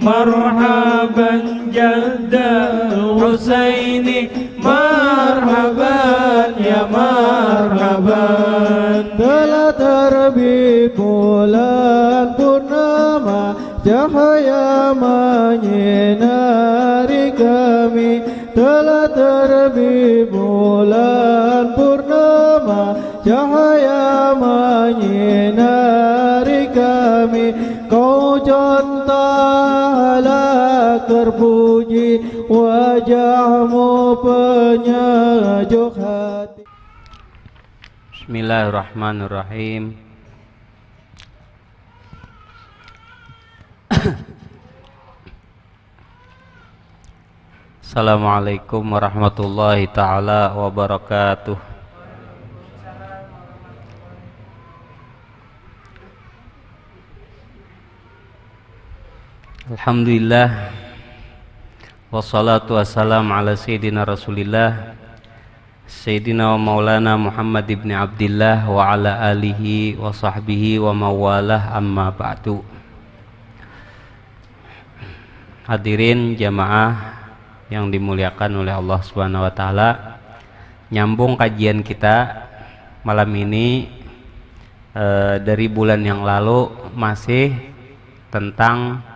Marhaban Jaddal Husaini, marhaban ya marhaban. Telah terbit bulan purnama, cahaya menyinari kami. Telah terbit bulan purnama, cahaya menyinari kami. Kau contohlah terpuji, wajahmu penyejuk hati. Bismillahirrahmanirrahim. Assalamualaikum warahmatullahi ta'ala wabarakatuh. Alhamdulillah, wassalatu wassalamu ala sayyidina rasulillah Sayyidina wa maulana Muhammad ibn Abdillah wa ala alihi wa sahbihi wa mawalah, amma ba'du. Hadirin jamaah yang dimuliakan oleh Allah Subhanahu wa taala, nyambung kajian kita malam ini dari bulan yang lalu, masih tentang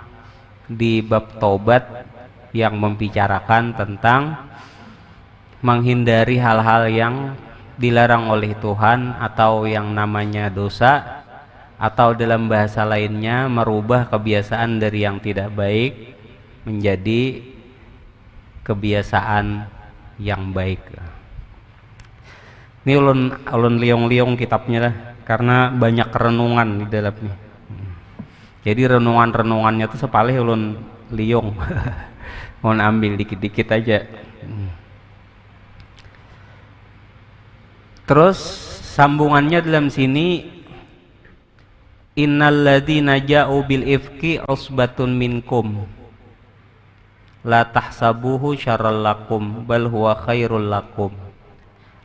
di bab taubat yang membicarakan tentang menghindari hal-hal yang dilarang oleh Tuhan atau yang namanya dosa, atau dalam bahasa lainnya merubah kebiasaan dari yang tidak baik menjadi kebiasaan yang baik. Ini ulun liong-liong kitabnya lah, karena banyak renungan di dalamnya. Jadi renungan-renungannya itu sepalih ulun liong. Mohon ambil dikit-dikit aja. Terus sambungannya dalam sini, innalladzina ja'u bil ifki usbatun minkum la tahsabuhu syarral lakum bal huwa khairul lakum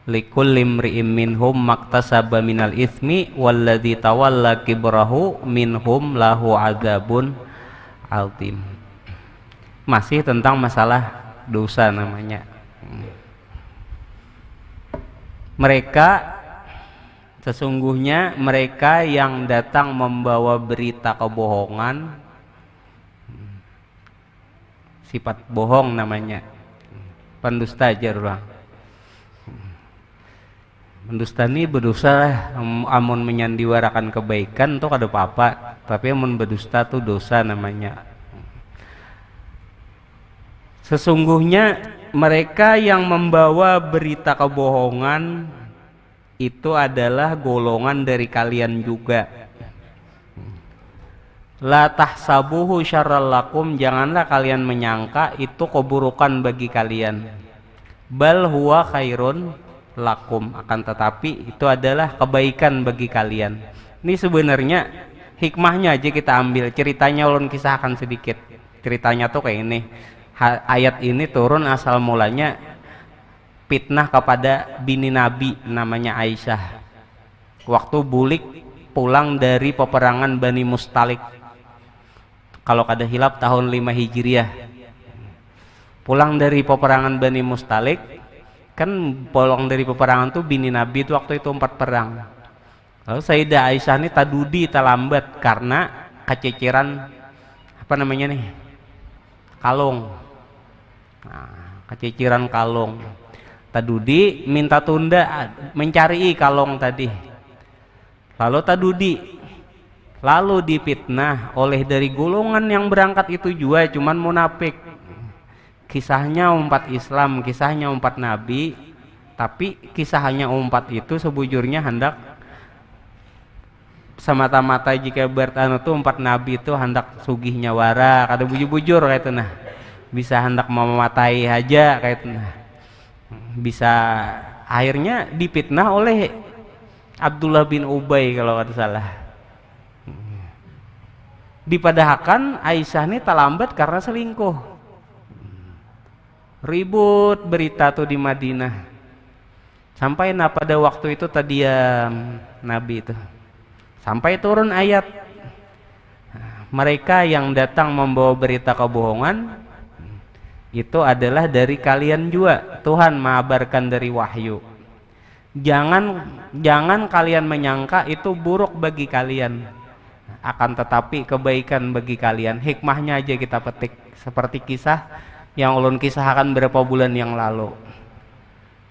likulli imri'in minhum maktasaba minal itsmi walladzi tawalla kibrahu minhum lahu adzabun azim. Masih tentang masalah dosa namanya. Sesungguhnya mereka yang datang membawa berita kebohongan, sifat bohong namanya, pendusta aja orang. Pendusta ini berdosa lah, amun menyandiwarakan kebaikan tuh kada apa-apa, tapi amun berdusta tuh dosa namanya. Sesungguhnya mereka yang membawa berita kebohongan itu adalah golongan dari kalian juga. La tahsabuhu syarral lakum, janganlah kalian menyangka itu keburukan bagi kalian. Bal huwa khairun lakum, akan tetapi itu adalah kebaikan bagi kalian. Ini sebenarnya hikmahnya aja kita ambil, ceritanya ulun kisahkan sedikit. Ceritanya tuh kayak ini. Ayat ini turun asal mulanya fitnah kepada bini Nabi namanya Aisyah. Waktu bulik pulang dari peperangan Bani Mustalik, kalau kada hilap tahun 5 Hijriah. Pulang dari peperangan Bani Mustalik, kan pulang dari peperangan tuh bini Nabi itu waktu itu 4 perang. Lalu Sayyidah Aisyah ini tadudi terlambat karena kececeran apa namanya nih, kalung. Nah, keciciran kalung. Tadudi minta tunda mencari kalung tadi. Lalu tadudi, lalu dipitnah oleh dari golongan yang berangkat itu juga, cuman munafik. Kisahnya umat Islam, kisahnya umat Nabi, tapi kisahnya umat itu sebujurnya hendak semata-mata jika bertanu tuh umat Nabi itu hendak sugihnya wara, kada bujur-bujur kayak itu nah. Bisa hendak mematai aja kayak itu nah. Bisa akhirnya dipitnah oleh Abdullah bin Ubay kalau kada salah. Dipadahkan Aisyah ini terlambat karena selingkuh. Ribut berita tuh di Madinah. Sampai pada waktu itu tadi ya Nabi itu. Sampai turun ayat mereka yang datang membawa berita kebohongan itu adalah dari kalian juga. Tuhan mengabarkan dari wahyu. Jangan kalian menyangka itu buruk bagi kalian, akan tetapi kebaikan bagi kalian. Hikmahnya aja kita petik, seperti kisah yang ulun kisahkan beberapa bulan yang lalu.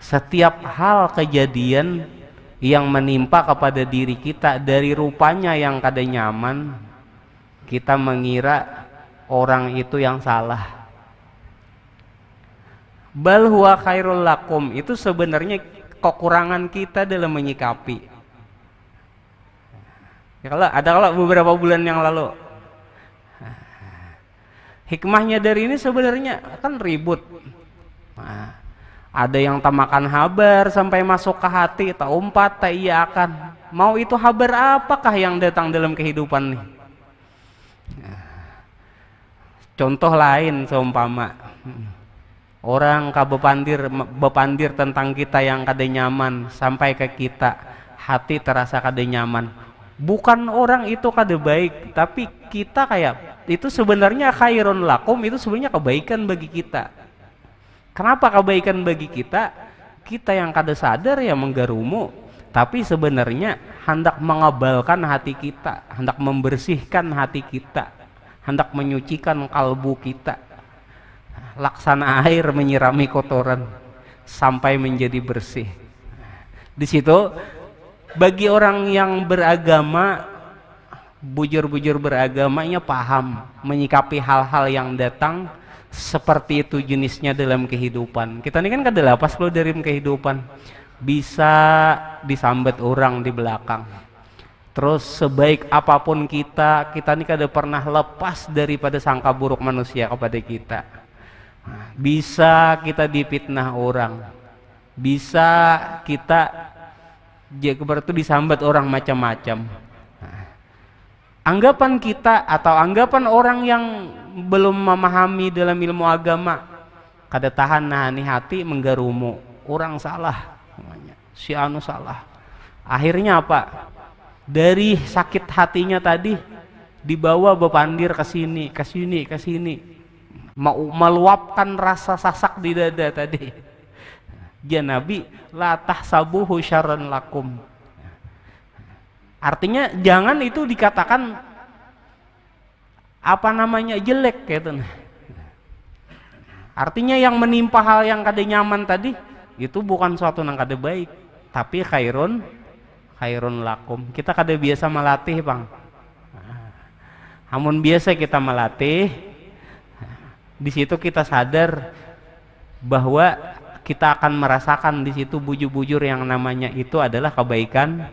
Setiap hal kejadian yang menimpa kepada diri kita dari rupanya yang kada nyaman, kita mengira orang itu yang salah. Bal huwa khairul lakum, itu sebenarnya kekurangan kita dalam menyikapi. Ya, kalau beberapa bulan yang lalu, hikmahnya dari ini sebenarnya kan ribut. Nah, ada yang tak makan habar sampai masuk ke hati, tak umpat, tak iya akan. Mau itu habar apakah yang datang dalam kehidupan nih? Contoh lain seumpama orang bepandir tentang kita yang kada nyaman sampai ke kita, hati terasa kada nyaman. Bukan orang itu kada baik, tapi kita kayak itu sebenarnya khairun lakum, itu sebenarnya kebaikan bagi kita. Kenapa kebaikan bagi kita? Kita yang kada sadar ya menggarumu, tapi sebenarnya hendak mengabalkan hati kita, hendak membersihkan hati kita, hendak menyucikan kalbu kita. Laksana air menyirami kotoran sampai menjadi bersih. Di situ bagi orang yang beragama, bujur-bujur beragamanya paham menyikapi hal-hal yang datang seperti itu jenisnya dalam kehidupan. Kita ini kan kada lepas loh dari kehidupan. Bisa disambat orang di belakang. Terus sebaik apapun kita ini kada pernah lepas daripada sangka buruk manusia kepada kita. Bisa kita dipitnah orang, bisa kita berarti disambat orang macam-macam. Anggapan kita atau anggapan orang yang belum memahami dalam ilmu agama, kada tahan nahani hati menggarumu, orang salah, si anu salah. Akhirnya apa? Dari sakit hatinya tadi dibawa bepandir ke sini, ke sini, ke sini. Meluapkan rasa sasak di dada tadi. Ya Nabi, la tahsabuhu syarran lakum. Artinya jangan itu dikatakan apa namanya jelek gitu. Artinya yang menimpa hal yang kada nyaman tadi itu bukan suatu yang kada baik, tapi khairun lakum. Kita kada biasa melatih, Bang. Amun biasa kita melatih, di situ kita sadar bahwa kita akan merasakan di situ bujur-bujur yang namanya itu adalah kebaikan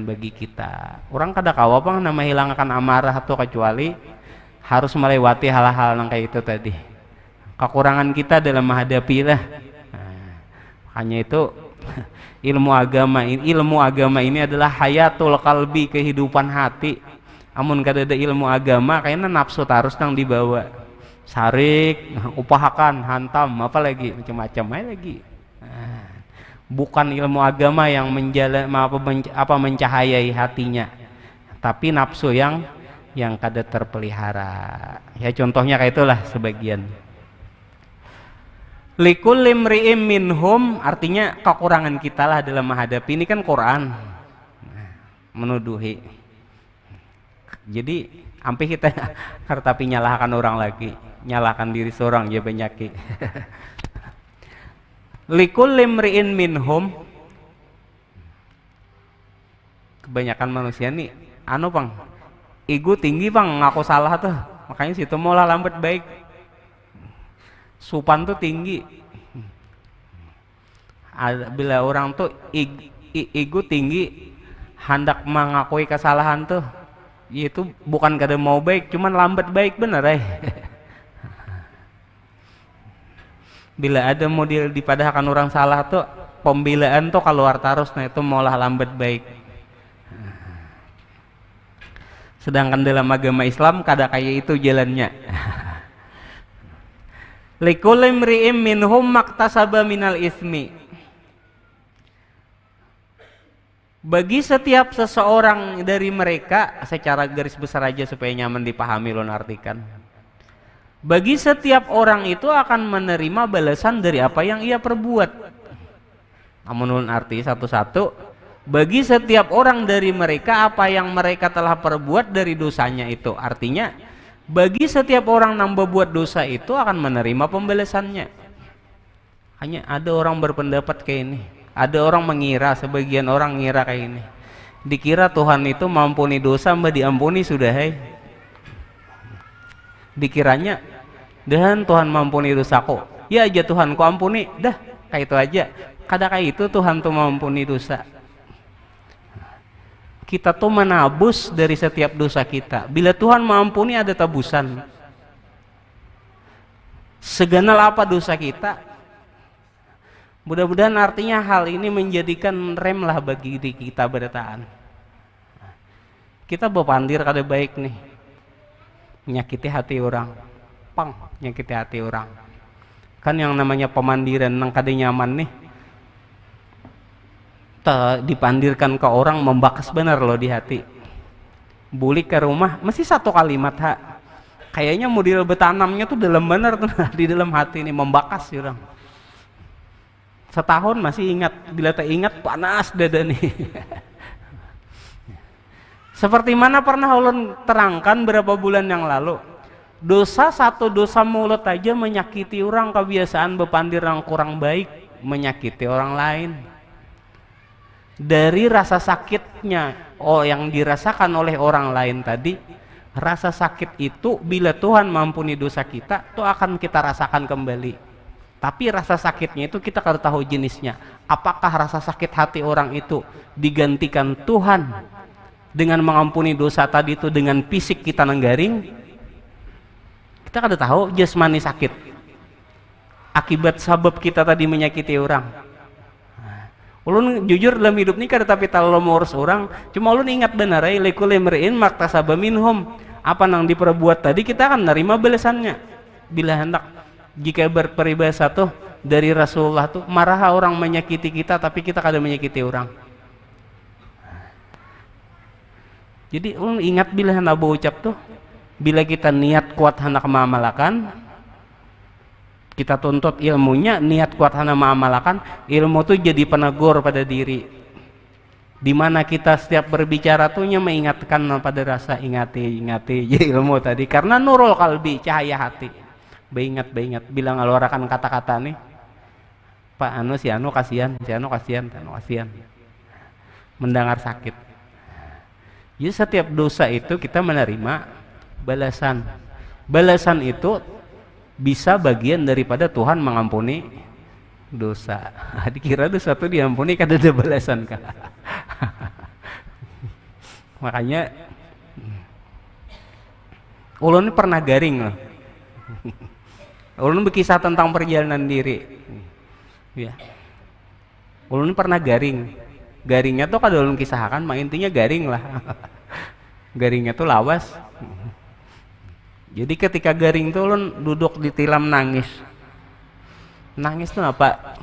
bagi kita. Orang kada kawa Bang nama hilangkan amarah atau kecuali harus melewati hal-hal yang kayak itu tadi. Kekurangan kita dalam menghadapi lah. Hanya itu ilmu agama ini adalah hayatul qalbi, kehidupan hati. Amun kada ada ilmu agama kayaknya nafsu terus nang dibawa. Sarik, upahakan, hantam, apa lagi macam-macam lagi. Bukan ilmu agama yang mencahayai hatinya, tapi nafsu yang kada terpelihara. Ya contohnya kayak itulah sebagian. Likul limri'im minhum, artinya kekurangan kita lah dalam menghadapi. Ini kan Quran menuduhi. Jadi sampai kita tapi nyalahkan orang lagi, nyalahkan diri seorang ya penyakit. Likul limri'in minhum, kebanyakan manusia nih anu Bang, ego tinggi Bang, ngaku salah tuh, makanya situ malah lambat baik. Supan tuh tinggi. Bila orang tuh ego tinggi, hendak mengakui kesalahan tuh, itu bukan kada mau baik, cuman lambat baik bener Bila ada model dipadahkan orang salah tuh, pembelaan tuh keluar terus, nah itu malah lambat baik. Sedangkan dalam agama Islam kada kayak itu jalannya. Likulli imri'im minhum maktasaba minal ismi. Bagi setiap seseorang dari mereka, secara garis besar aja supaya nyaman dipahami ulun artikan. Bagi setiap orang itu akan menerima balasan dari apa yang ia perbuat. Namun ulun arti satu-satu, bagi setiap orang dari mereka apa yang mereka telah perbuat dari dosanya itu. Artinya, bagi setiap orang yang berbuat dosa itu akan menerima pembalasannya. Hanya ada orang berpendapat kayak ini. Ada orang mengira, sebagian orang mengira kayak ini. Dikira Tuhan itu mampuni dosa, mbak diampuni sudah, hai. Dikiranya, dan Tuhan mampuni dosaku. Ya aja Tuhan ku ampuni, dah kayak itu aja. Kadang kayak itu Tuhan tuh mampuni dosa. Kita tuh menabus dari setiap dosa kita. Bila Tuhan mampuni ada tebusan. Seganal apa dosa kita? Mudah-mudahan artinya hal ini menjadikan rem lah bagi diri kita bertahan. Kita berpandir kada baik nih, menyakiti hati orang, menyakiti hati orang. Kan yang namanya pemandiran nang kada nyaman nih, dipandirkan ke orang membakas benar loh di hati. Bulik ke rumah, mesti satu kalimat kayaknya model betanamnya tuh dalam benar tuh di dalam hati ini membakas orang. Setahun masih ingat, bila tak ingat panas dada nih. Seperti mana pernah ulun terangkan berapa bulan yang lalu, satu dosa mulut aja menyakiti orang, kebiasaan berpandir yang kurang baik menyakiti orang lain. Dari rasa sakitnya yang dirasakan oleh orang lain tadi, rasa sakit itu bila Tuhan mampuni dosa kita, itu akan kita rasakan kembali. Tapi rasa sakitnya itu kita harus tahu jenisnya. Apakah rasa sakit hati orang itu digantikan Tuhan dengan mengampuni dosa tadi itu dengan fisik kita nenggaring? Kita kada tahu jasmani sakit. Akibat sabab kita tadi menyakiti orang. Ulun jujur dalam hidup ini kada tapi tahu mengurus orang. Cuma ulun ingat benar ya, likulli imri'in maktasaba minhum. Apa yang diperbuat tadi kita akan menerima balasannya. Bila hendak. Jika berperibahasa tuh dari Rasulullah tuh, marah orang menyakiti kita tapi kita kada menyakiti orang. Jadi ingat bila hendak berucap tuh, bila kita niat kuat hendak mengamalkan, kita tuntut ilmunya, niat kuat hendak mengamalkan, ilmu tuh jadi penegur pada diri. Dimana kita setiap berbicara tuh mengingatkan pada rasa ingati jadi ilmu tadi, karena nurul kalbi, cahaya hati. Beingat bilang ngeluarkan kata-kata nih, Pak si anu kasihan, mendengar sakit. Jadi setiap dosa itu kita menerima balasan itu bisa bagian daripada Tuhan mengampuni dosa. Dikira dosa itu diampuni kada ada balasan kah? Makanya ulun ini pernah garing loh. Ulun berkisah tentang perjalanan diri. Ya. Ulun pernah garing. Garingnya tuh kada ulun kisahkan, intinya garing lah. Garingnya tuh lawas. Jadi ketika garing tuh ulun duduk di tilam nangis. Nangis tuh apa?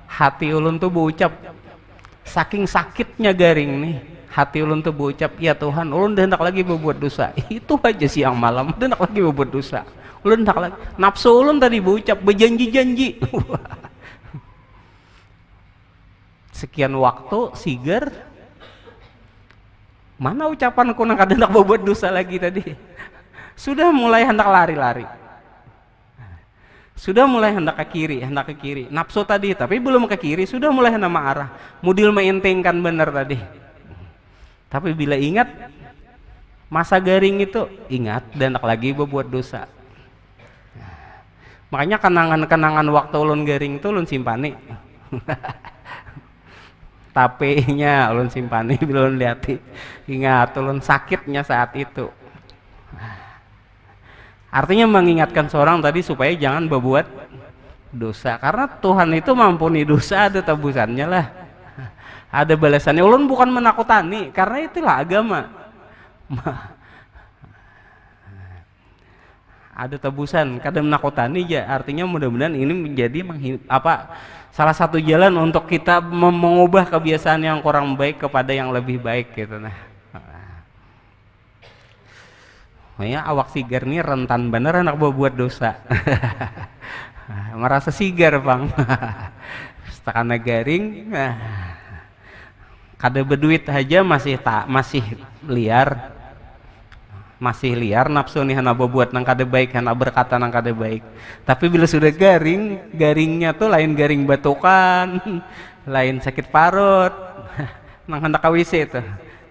Hati ulun tuh berucap, saking sakitnya garing nih, hati ulun tuh berucap, ya Tuhan, ulun hendak lagi berbuat dosa. Itu aja siang malam, hendak lagi berbuat dosa. Ulun hendak lagi, nafsu ulun tadi berucap, berjanji-janji. Sekian waktu sigar, mana ucapanku nang kada hendak berbuat dosa lagi tadi. Sudah mulai hendak lari-lari. Sudah mulai hendak ke kiri, nafsu tadi, tapi belum ke kiri, sudah mulai hendak marah. Mudil meintengkan benar tadi. Tapi bila ingat masa garing itu, ingat dan hendak lagi berbuat dosa. Makanya kenangan-kenangan waktu ulun garing itu ulun simpani. Tapenya ulun simpani bila ulun lihat, ingat ulun sakitnya saat itu. Artinya mengingatkan seorang tadi supaya jangan berbuat dosa, karena Tuhan itu mampuni dosa, ada tebusannya lah, ada balasannya. Ulun bukan menakutani, karena itulah agama. ada tebusan kada menakutani ya, artinya mudah-mudahan ini menjadi salah satu jalan untuk kita mengubah kebiasaan yang kurang baik kepada yang lebih baik gitu. Makanya awak sigar nih rentan bener anak buat dosa. Merasa sigar bang. Setakana garing, kada berduit aja masih liar. Masih liar nafsu nih hana buat nang kada baik, hana berkata nang kada baik. Tapi bila sudah garingnya tuh lain garing batukan, lain sakit parut, nang hendak WC itu,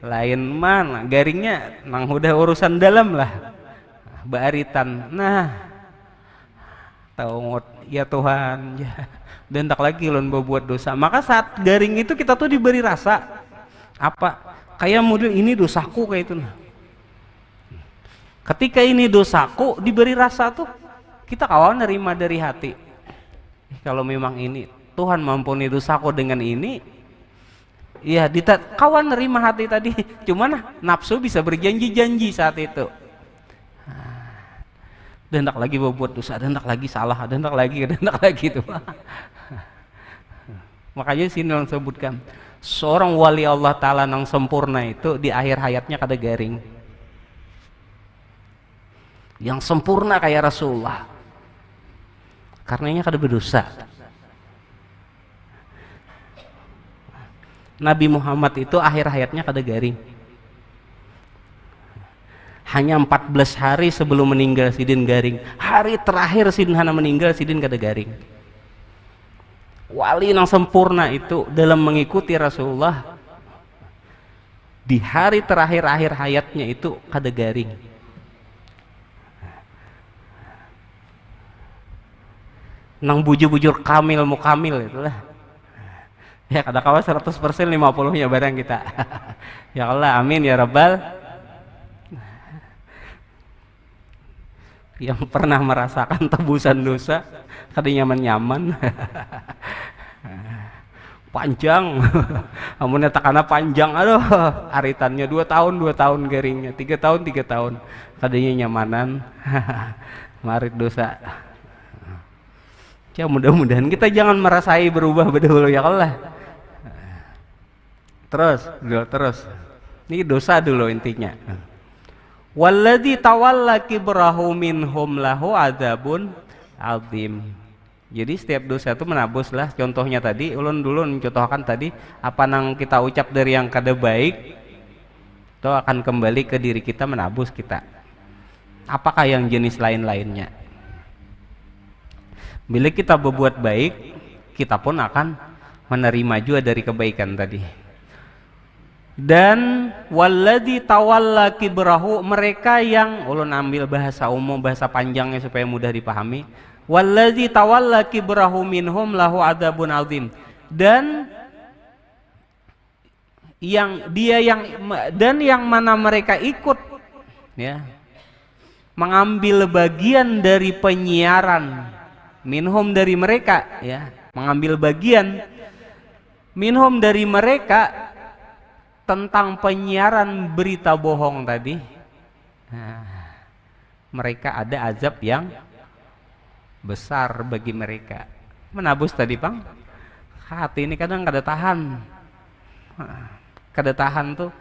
lain mana garingnya nang udah urusan dalam lah, baaritan. Nah, taungot ya Tuhan, ya, dan tak lagi lon buat dosa. Maka saat garing itu kita tuh diberi rasa apa? Kayak model ini dosaku kayak itu. Ketika ini dosaku diberi rasa tuh kita kawan nerima dari hati. Kalau memang ini Tuhan mampuni dosaku dengan ini, ya kawan nerima hati tadi. Cuman nafsu bisa berjanji-janji saat itu. Dan tak lagi berbuat dosa, dan tak lagi salah, dan tak lagi itu. Makanya sini yang sebutkan seorang wali Allah Ta'ala yang sempurna itu di akhir hayatnya kada garing. Yang sempurna kayak Rasulullah, karenanya kada berdosa. Nabi Muhammad itu akhir hayatnya kada garing. Hanya 14 hari sebelum meninggal sidin garing. Hari terakhir sidin hana meninggal sidin kada garing. Wali yang sempurna itu dalam mengikuti Rasulullah di hari terakhir akhir hayatnya itu kada garing. Nang bujur-bujur kamil mukamil itulah. Ya kada kawa 100% 50-nya barang kita. Ya Allah, amin ya rabbal. Yang pernah merasakan tebusan dosa kada nyaman-nyaman. Panjang. Amunnya takana panjang, aduh, aritannya 2 tahun garingnya, 3 tahun. Kadanya nyamanan. Marit dosa. Ya mudah-mudahan kita jangan merasai berubah berdahulu ya Allah. Terus. Ini dosa dulu intinya. Walladzi tawalla kibrahu minhum lahu adzabun adzim. Jadi setiap dosa itu menabus lah. Contohnya tadi, ulun dulu mencontohkan tadi apa nang kita ucap dari yang kada baik itu akan kembali ke diri kita, menabus kita. Apakah yang jenis lain-lainnya? Bila kita berbuat baik, kita pun akan menerima juga dari kebaikan tadi. Dan walladzi tawalla kibrahu, mereka yang ulun ambil bahasa umum, bahasa panjangnya supaya mudah dipahami. Walladzi tawalla kibrahu minhum lahu adzabun adzim. Dan yang mana mereka ikut ya, mengambil bagian dari penyiaran minhum dari mereka ya, mengambil bagian minhum dari mereka tentang penyiaran berita bohong tadi. Nah, mereka ada azab yang besar bagi mereka. Menabus tadi bang, hati ini kadang kada tahan tuh,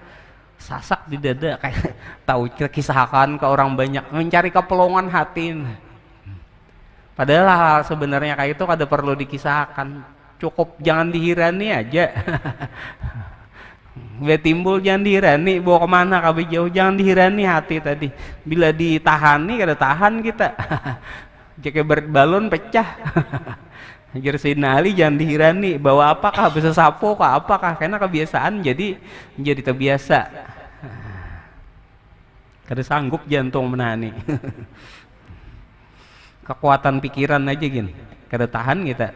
sasak di dada kayak tahu kisahkan ke orang banyak, mencari kepelongan hati. Padahal hal sebenarnya kayak itu kada perlu dikisahkan, cukup jangan dihirani aja. Bila timbul jangan dihirani, bawa kemana kabeh jauh, jangan dihirani hati tadi. Bila ditahani kada tahan kita. Jika balon pecah. Ajar Sayyidina Ali jangan dihirani, bawa apakah bisa sapu kah apakah, karena kebiasaan jadi terbiasa. Kada sanggup jantung menahani. Kekuatan pikiran aja gini, kada tahan kita.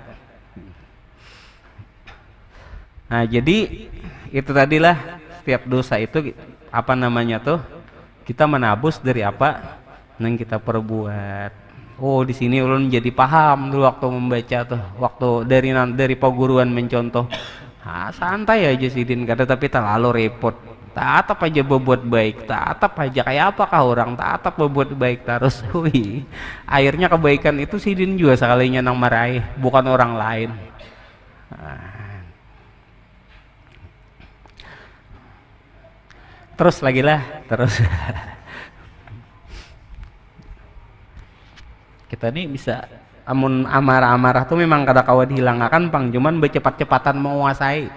Nah jadi itu tadilah setiap dosa itu apa namanya tuh, kita menabus dari apa yang kita perbuat. Oh di sini ulun jadi paham dulu waktu membaca tuh, waktu dari peguruan mencontoh. Santai aja sidin kada, tapi terlalu repot. tak atap aja berbuat baik, tak atap aja kayak apakah orang tak atap berbuat baik terus. Wih, akhirnya kebaikan itu sidin juga sekalinya nang marahi, bukan orang lain. Terus lagi lah, terus kita nih bisa amun amarah-amarah tuh memang kada kawa dihilangkan pang, cuman bercepat-cepatan menguasai,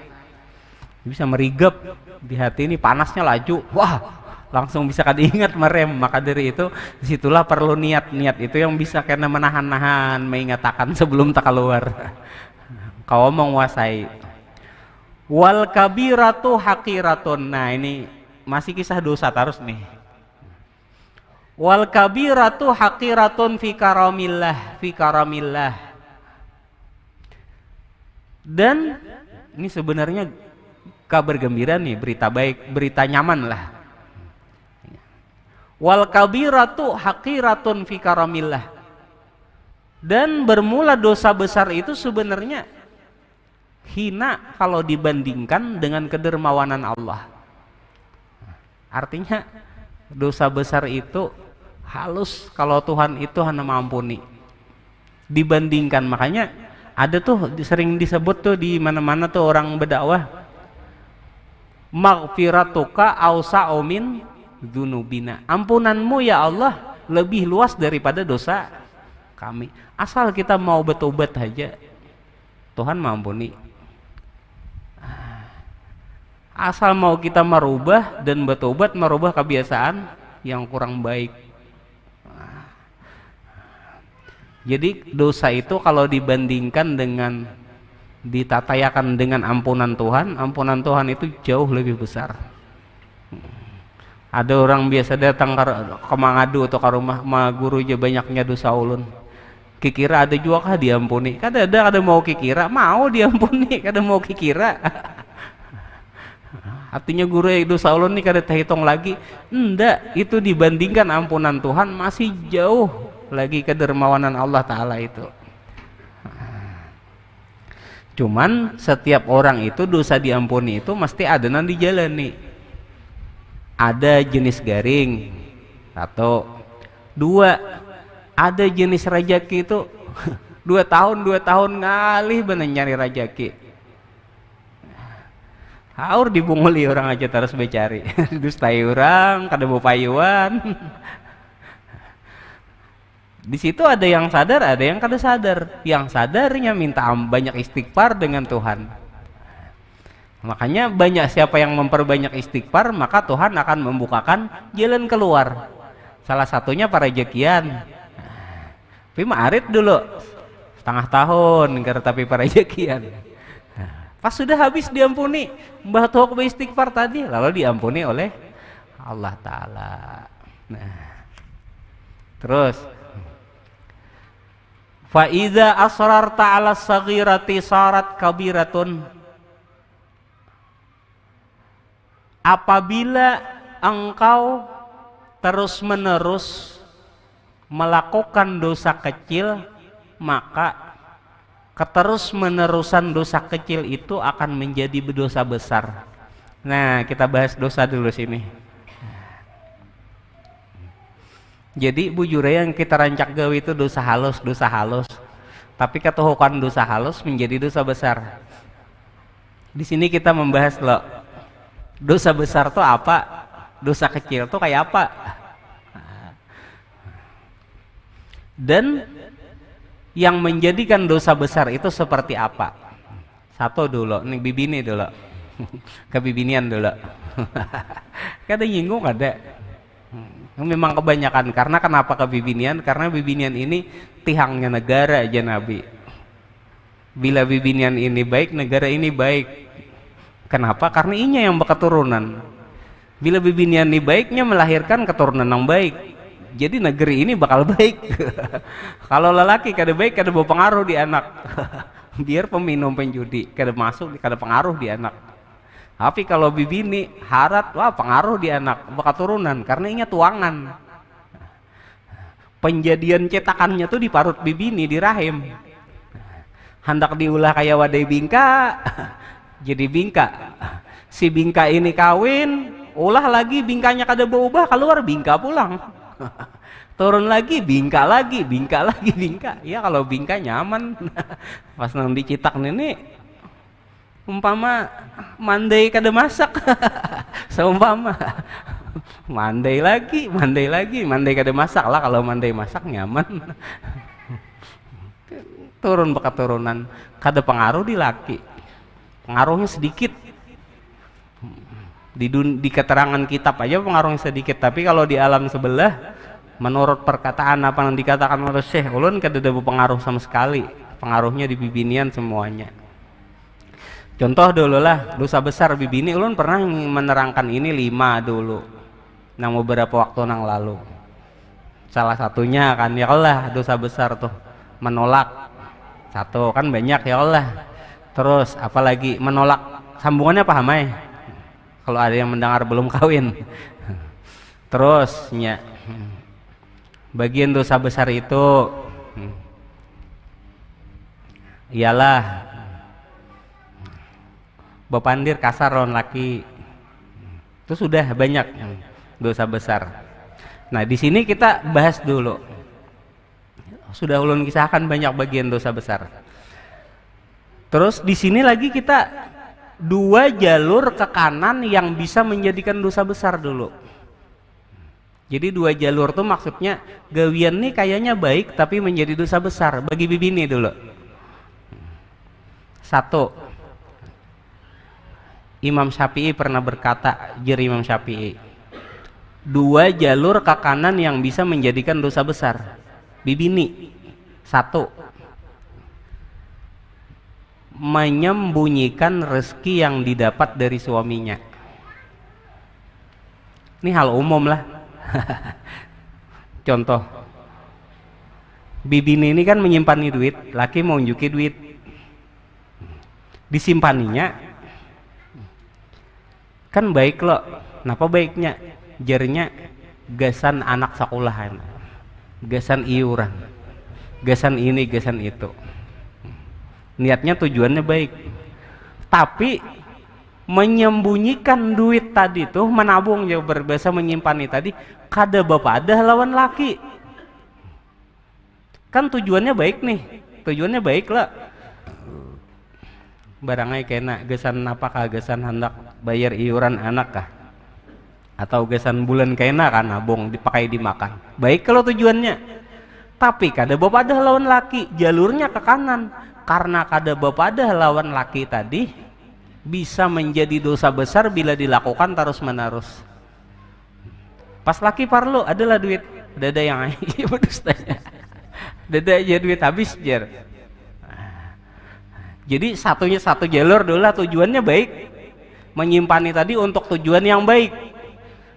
bisa merigep di hati ini, panasnya laju, wah langsung bisa kada ingat merem. Maka dari itu disitulah perlu niat itu yang bisa kena menahan-nahan, mengatakan sebelum tak keluar. Kau menguasai. Wal kabiratu haqiratun. Nah ini masih kisah dosa terus nih. Wal kabiratu haqiratun fi karamillah. Dan ini sebenarnya kabar gembira nih, berita baik, berita nyaman lah. Wal kabiratu haqiratun fi karamillah. Dan bermula dosa besar itu sebenarnya hina kalau dibandingkan dengan kedermawanan Allah. Artinya dosa besar itu halus kalau Tuhan itu hanya mengampuni dibandingkan. Makanya ada tuh sering disebut tuh di mana-mana tuh orang berdakwah, maghfiratuka awsa'u min dzunubina. Ampunanmu ya Allah lebih luas daripada dosa kami. Asal kita mau bertobat aja, Tuhan mengampuni. Asal mau kita merubah dan bertobat, merubah kebiasaan yang kurang baik. Jadi dosa itu kalau dibandingkan dengan ditatayakan dengan ampunan Tuhan itu jauh lebih besar. Ada orang biasa datang ke mangadu atau ke rumah ma guru aja banyaknya dosa ulun. Kikira ada juga kah diampuni? Kada mau kikira, mau diampuni, kada mau kikira. Artinya guru dosa ulun nih kada terhitung lagi. Enggak, itu dibandingkan ampunan Tuhan masih jauh lagi kedermawanan Allah Ta'ala itu. Cuman setiap orang itu dosa diampuni itu mesti ada yang dijalani. Ada jenis garing, atau dua, ada jenis rajaki itu 2 tahun ngalih bener nyari rajaki. Haur dibunguli orang aja terus becari, dustai orang, kada mau payuan. Di situ ada yang sadar, ada yang kada sadar. Yang sadarnya minta banyak istighfar dengan Tuhan. Makanya banyak siapa yang memperbanyak istighfar, maka Tuhan akan membukakan jalan keluar. Salah satunya para rezekian. Tapi maarit dulu setengah tahun, tapi para rezekian. Pas sudah habis diampuni, mbah tuh istighfar tadi, lalu diampuni oleh Allah Ta'ala. Nah, terus fa'iza asrarta ala saghirati sarat kabiratun. Apabila engkau terus menerus melakukan dosa kecil, maka keterus menerusan dosa kecil itu akan menjadi dosa besar. Nah, kita bahas dosa dulu sini. Jadi bujur yang kita rancak gawe itu dosa halus. Tapi ketuhukan dosa halus menjadi dosa besar. Di sini kita membahas loh, dosa besar tuh apa? Dosa kecil tuh kayak apa? Dan yang menjadikan dosa besar itu seperti apa? Satu dulu, nih bibini dulu. Kebibinian dulu. Kada nyinggung ada. Memang kebanyakan. Karena kenapa kebibinian? Karena bibinian ini tihangnya negara aja Nabi. Bila bibinian ini baik, negara ini baik. Kenapa? Karena inya yang berketurunan. Bila bibinian ini baiknya melahirkan keturunan yang baik. Jadi negeri ini bakal baik. Kalau lelaki kada baik, kada bawa pengaruh di anak. Biar peminum penjudi, kada masuk, kada pengaruh di anak. Tapi kalau bibini harat, wah pengaruh di anak, berketurunan. Karena inya tuangan. Penjadian cetakannya tuh di parut bibini, di rahim. Hendak diulah kayak wadai bingka, jadi bingka. Si bingka ini kawin, ulah lagi bingkanya kada berubah, keluar bingka pulang. Turun lagi bingka lagi, bingka. Ya kalau bingka nyaman. Pas nang dicitak ini umpama mandai kada masak. Seumpama mandai lagi, mandai kada masak lah. Kalau mandai masak nyaman. Turun bekat turunan, kada pengaruh di laki, pengaruhnya sedikit. Di keterangan kitab aja pengaruhnya sedikit, tapi kalau di alam sebelah, menurut perkataan apa yang dikatakan oleh Syekh ulun kada ada pengaruh sama sekali, pengaruhnya di bibinian semuanya. Contoh dulu lah, dosa besar bibini, ulun pernah menerangkan ini 5 dulu, nang beberapa waktu nang lalu. Salah satunya kan ya Allah dosa besar tuh menolak, satu kan banyak ya Allah. Terus apalagi menolak, sambungannya paham ya? Kalau ada yang mendengar belum kawin. Terus ya, bagian dosa besar itu ialah bepandir kasar lawan laki. Itu sudah banyak dosa besar. Nah, di sini kita bahas dulu. Sudah ulun kisahkan banyak bagian dosa besar. Terus di sini lagi kita 2 jalur ke kanan yang bisa menjadikan dosa besar dulu. Jadi 2 jalur tuh maksudnya gawian nih kayaknya baik tapi menjadi dosa besar bagi bibi nih dulu. 1, Imam Syafi'i pernah berkata, jeri Imam Syafi'i, 2 jalur ke kanan yang bisa menjadikan dosa besar bibi nih. 1, menyembunyikan rezeki yang didapat dari suaminya. Ini hal umum lah. Contoh, bibi ini kan menyimpan duit, laki mau unjuki duit, disimpaninya kan baik loh. Kenapa baiknya? Jarinya gasan anak sekolah, gasan iuran, gasan ini, gasan itu. Niatnya tujuannya baik, tapi menyembunyikan duit tadi tuh, menabung jauh berbahasa menyimpan tadi, kada bapadah lawan laki. Kan tujuannya baik nih, tujuannya baik lah. Barangnya kena gesan apakah, gesan hendak bayar iuran anak kah, atau gesan bulan kena kan nabung dipakai dimakan. Baik kalau tujuannya, tapi kada bapadah lawan laki, jalurnya ke kanan. Karena kada bapadah lawan laki tadi bisa menjadi dosa besar bila dilakukan terus menerus. Pas laki parlo adalah duit, dada yang iya berdustanya, dada aja duit habis jar. Jadi satu jalur dulu tujuannya baik, menyimpan tadi untuk tujuan yang baik,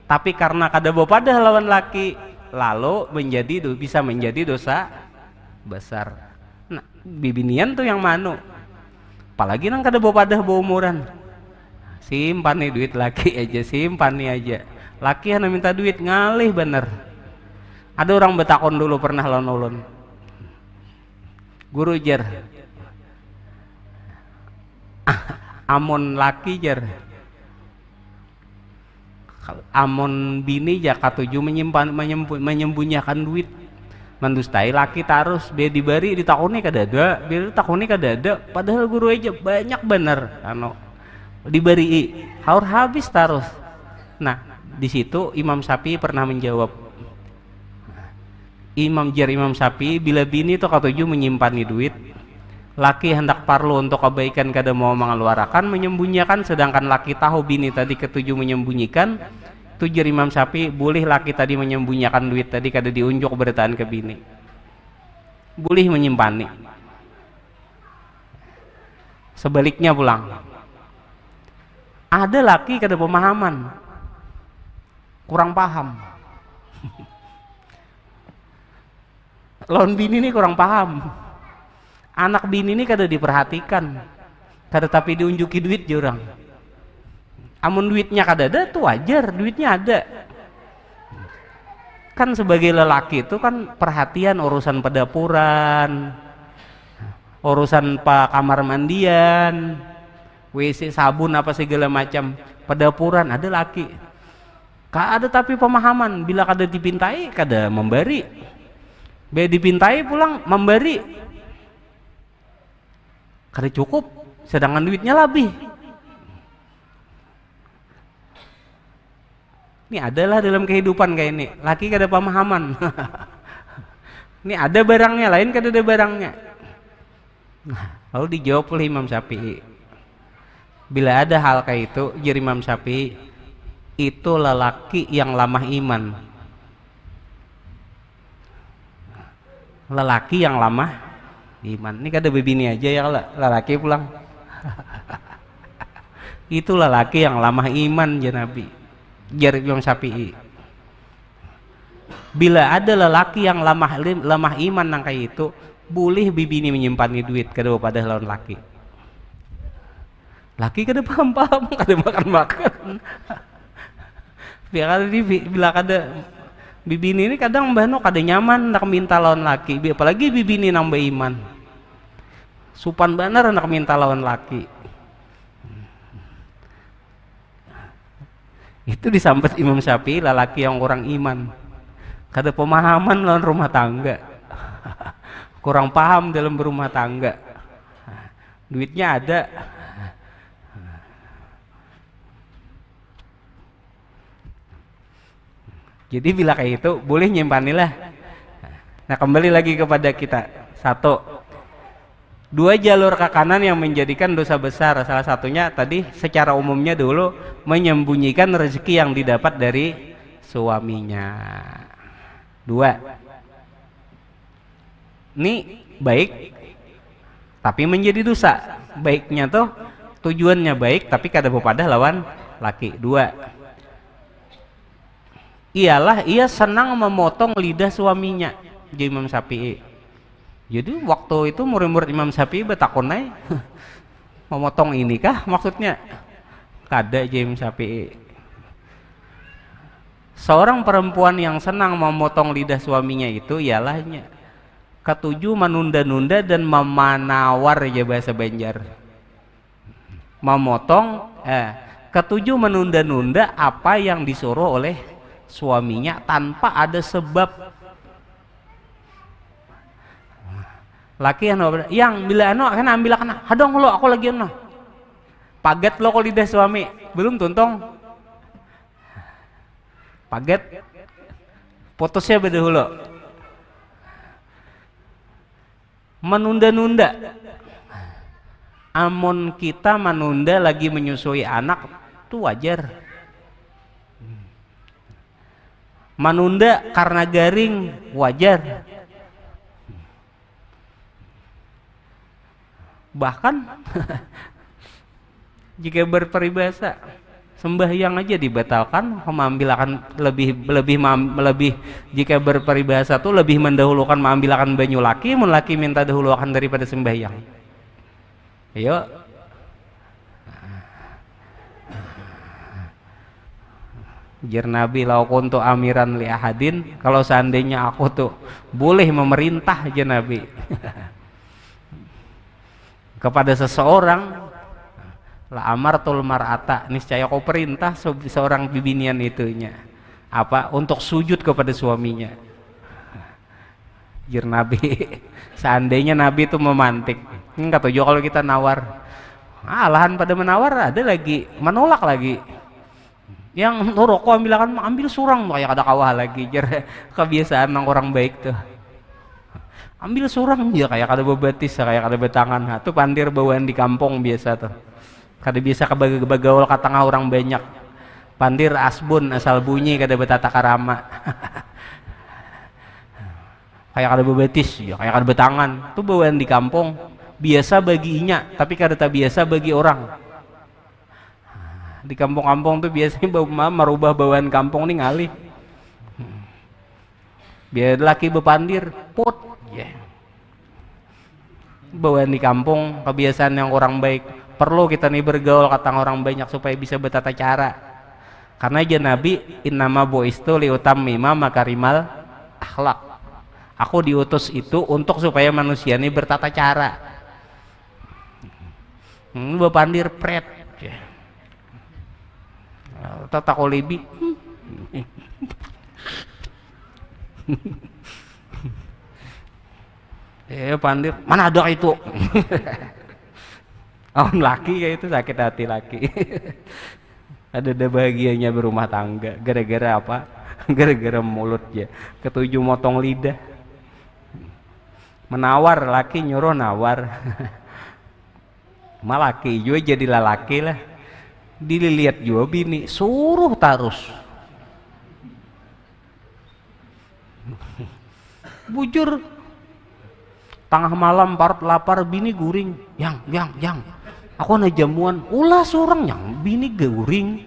tapi karena kada bapadah lawan laki lalu bisa menjadi dosa besar. Nah, bibinian tuh yang manu, apalagi nang kada bapadah umuran, simpan nih duit laki aja, simpan nih aja. Laki yang minta duit ngalih bener. Ada orang betakon dulu pernah lawan ulun, guru jar, amon laki jar, amon bini ja katuju menyembunyikan duit, mendustai laki tarus biar dibari ditakuni kadada, biar ditakuni kadada, padahal guru aja banyak bener dibari haur habis tarus. Nah, di situ Imam Syafi'i pernah menjawab, Imam Syafi'i, bila bini itu katuju menyimpan duit, laki hendak parlo untuk kebaikan kada mau mengeluarkan, menyembunyikan, sedangkan laki tahu bini tadi ketuju menyembunyikan, tujuh Imam Syafi'i, boleh laki tadi menyembunyikan duit tadi kada diunjuk bertaan ke bini, boleh menyimpan nih. Sebaliknya pulang, ada laki kada pemahaman, kurang paham. Lawan bini ini kurang paham, anak bini ini kada diperhatikan, kada tapi diunjuki duit jurang. Amun duitnya kada ada tuh wajar, duitnya ada. Kan sebagai lelaki itu kan perhatian urusan pedapuran, urusan kamar mandian, WC, sabun apa segala macam, pedapuran ada laki. Kada tapi pemahaman, bila kada dipintai kada memberi, bila dipintai pulang memberi kada cukup, sedangkan duitnya lebih. Ini adalah dalam kehidupan kayak ini, laki kada pemahaman. Ini ada barangnya, lain kada ada barangnya. Lalu dijawab oleh Imam Syafi'i, bila ada hal kayak itu, jadi Imam Syafi'i, itu lelaki yang lamah iman. Lelaki yang lamah iman. Ini kada bebini aja ya lelaki pulang. Itu lelaki yang lamah iman ya Nabi. Jar Imam Syafi'i. Bila ada lelaki yang lamah iman nang kayak itu, boleh bibini menyimpan duit kada pada lawan laki. Laki kada paham-paham, kada makan-makan. Bila kada bibini ini kadang mbahno kada nyaman nak minta lawan laki, apalagi bibini nambah iman. Supan benar nak minta lawan laki. Itu disambat Imam Syafi'i, lelaki yang kurang iman, kada pemahaman lawan rumah tangga. Kurang paham dalam berumah tangga. Duitnya ada, jadi bila kayak itu boleh nyimpanilah. Nah, kembali lagi kepada kita. Satu, dua jalur ke kanan yang menjadikan dosa besar. Salah satunya tadi secara umumnya dulu menyembunyikan rezeki yang didapat dari suaminya. Dua, ini baik tapi menjadi dosa. Baiknya tuh tujuannya baik tapi kada bepadah lawan laki. Dua, ialah ia senang memotong lidah suaminya. Jadi Imam Syafi'i. Jadi waktu itu murid-murid Imam Syafi'i betakonai, memotong ini kah maksudnya? Kada Imam Syafi'i. Seorang perempuan yang senang memotong lidah suaminya itu ialahnya ketujuh menunda-nunda dan memanawar ya bahasa Banjar. Memotong ketujuh menunda-nunda apa yang disuruh oleh suaminya tanpa ada sebab. Laki yang bila kan ambil kan hadong lo aku lagi paget lo kok lidah suami belum tuntong paget putusnya beda hulu. Menunda-nunda, amun kita menunda lagi menyusui anak itu wajar. Menunda karena garing wajar. Bahkan jika berperibahasa sembahyang aja dibatalkan, mengambil akan lebih jika berperibahasa tuh lebih mendahulukan mengambil akan banyu laki, laki minta dahulu akan daripada sembahyang. Ayo. Jar Nabi lau kuntu amiran li ahadin, kalau seandainya aku tuh boleh memerintah aja Nabi kepada seseorang, la amartul mar'ata, niscaya kau perintah seorang bibinian itunya apa untuk sujud kepada suaminya. Jar Nabi seandainya Nabi itu memantik, enggak tujuh kalau kita nawar, alahan pada menawar ada lagi menolak lagi. Yang rokok ambil surang kayak ada kawah lagi. Jar kebiasaan orang baik tuh. Ambil surang ya kayak ada bebatis, kayak ada betangan. Nah, tuh pandir bawaan di kampung biasa tuh. Kada bisa kebagaul katangah orang banyak. Pandir asbun asal bunyi kada betata karama. Kayak ada bebatis ya kayak ada betangan. Tuh bawaan di kampung biasa baginya, tapi kada tak biasa bagi orang. Di kampung-kampung tuh biasanya merubah bawaan kampung nih ngalih. Biar laki bepandir put yeah. Bawaan di kampung kebiasaan yang orang baik, perlu kita nih bergaul kata orang banyak supaya bisa bertata cara. Karena aja Nabi innama bu'istu liutammima makarimal akhlak, aku diutus itu untuk supaya manusia ini bertata cara. Bepandir pret yeah. Tata kolibi Pandir, mana ada itu? Oh, laki kayak itu sakit hati laki. Ada bahagianya berumah tangga. Gara-gara apa? Gara-gara mulutnya. Ketujuh motong lidah. Menawar, laki nyuruh nawar. Malaki juga jadi lelaki lah. Dilihat juga bini, suruh tarus. Bujur. Tengah malam parut lapar, bini guring. Yang. Aku na jamuan, ulah seorang yang bini guring.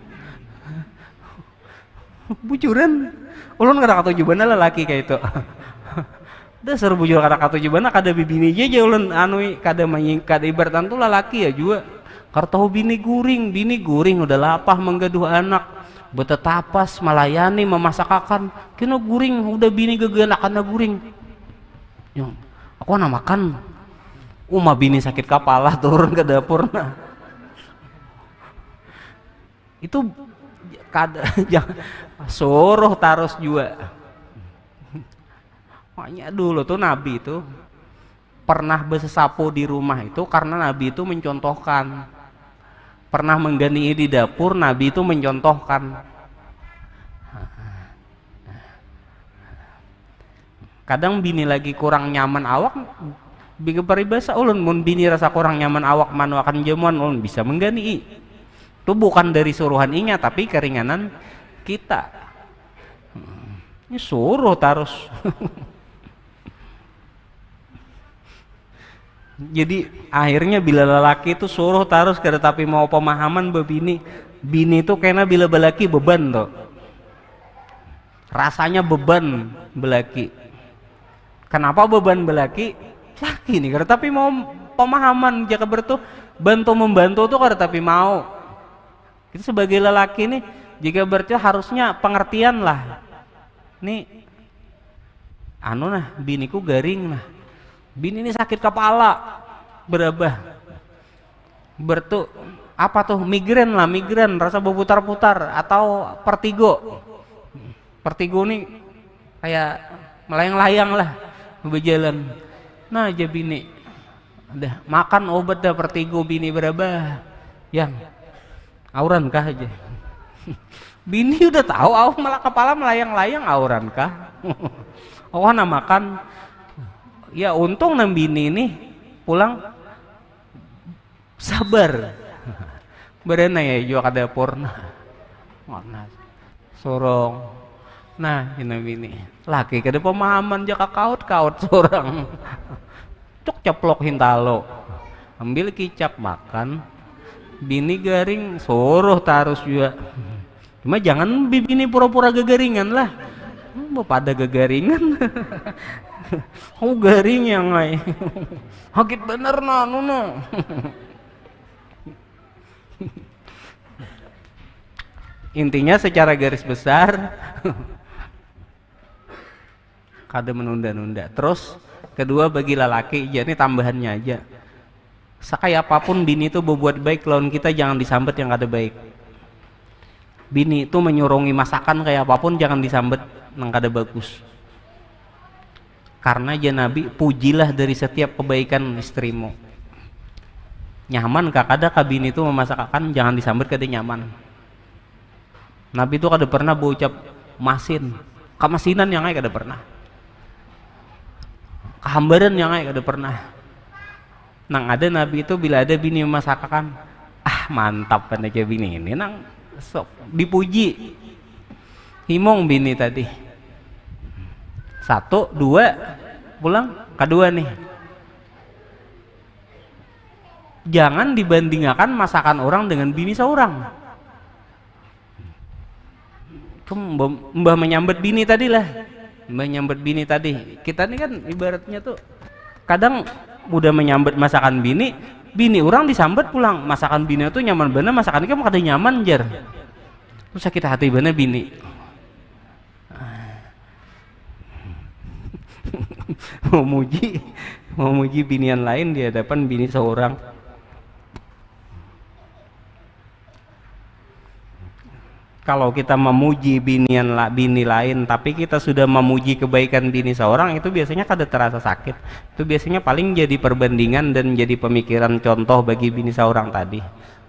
Bujuran. Ulun kada katujuban lelaki kayak itu. Dasar bujur kada katujuban kada bibini aja ulun anui kada kada ibaratan tuh lelaki ya juga. Kartahu bini guring udah lapah menggaduh anak. Betetapas melayani memasakakan. Kena guring udah bini geganakan guring. Yang aku na makan. Uma bini sakit kepala turun ke dapur nah. Itu kada jangan suruh tarus juga. Makanya dulu tuh Nabi itu pernah bersesapu di rumah itu karena Nabi itu mencontohkan. Pernah menggani di dapur, Nabi itu mencontohkan. Kadang bini lagi kurang nyaman awak, bikin peribahasa ulun mun bini rasa kurang nyaman awak manu akan jamuan ulun bisa menggani. Itu bukan dari suruhan inya tapi keringanan kita. Ini suruh tarus. Jadi akhirnya bila lelaki itu suruh tarus kada tapi mau pemahaman bebini, bini itu kena bila belaki beban tuh. Rasanya beban belaki. Kenapa beban belaki? Laki nih kada tapi mau pemahaman jaka bertuh bantu membantu tuh kada tapi mau. Kita sebagai lelaki nih jika berarti harusnya pengertian lah. Nih anu nah biniku garing nah. Bini ini sakit kepala berabah bertu apa tuh migren rasa berputar-putar atau vertigo nih kayak melayang-layang lah berjalan. Nah aja bini udah makan obat dah vertigo bini berabah yang auran kah aja. Bini udah tahu malah kepala melayang-layang auran kah. Nah makan. Ya untung bini ini pulang sabar. Berana ya juga ke dapur nah. Sorong. Nah ini bini. Laki kada pemahaman jaka kaut sorang. Cuk ceplok hintalo. Ambil kicap makan. Bini garing suruh tarus juga. Cuma jangan bini pura-pura gegaringan lah. Pada gegaringan. Oh garing yang ngai. Hakit bener nah nuno. Intinya secara garis besar kada menunda-nunda. Terus kedua bagi lelaki jadi tambahannya aja. Sekaya apapun bini itu berbuat baik lawan kita jangan disambet yang kada baik. Bini itu menyurongi masakan kayak apapun jangan disambet yang kada bagus. Karena ya Nabi pujilah dari setiap kebaikan istrimu. Nyaman kada kabin itu memasakkan jangan disambut kada nyaman. Nabi itu kada pernah berucap masin, kamasinan yang kada pernah. Kehambaran yang kada pernah. Nang ada Nabi itu bila ada bini memasakkan, mantap kan aja bini ini nang sok dipuji. Himong bini tadi. 1, 2 pulang kedua nih jangan dibandingkan masakan orang dengan bini seorang. Mbah menyambut bini tadi lah, mbah nyambut bini tadi. Kita ini kan ibaratnya tuh kadang udah menyambut masakan bini orang disambut pulang masakan bini tuh nyaman bener, masakan kan kada nyaman jar terus sakit hati bener bini. mau muji binian lain di hadapan bini seorang. kalau kita memuji bini lain tapi kita sudah memuji kebaikan bini seorang, itu biasanya kada terasa sakit. Itu biasanya paling jadi perbandingan dan jadi pemikiran contoh bagi bini seorang tadi.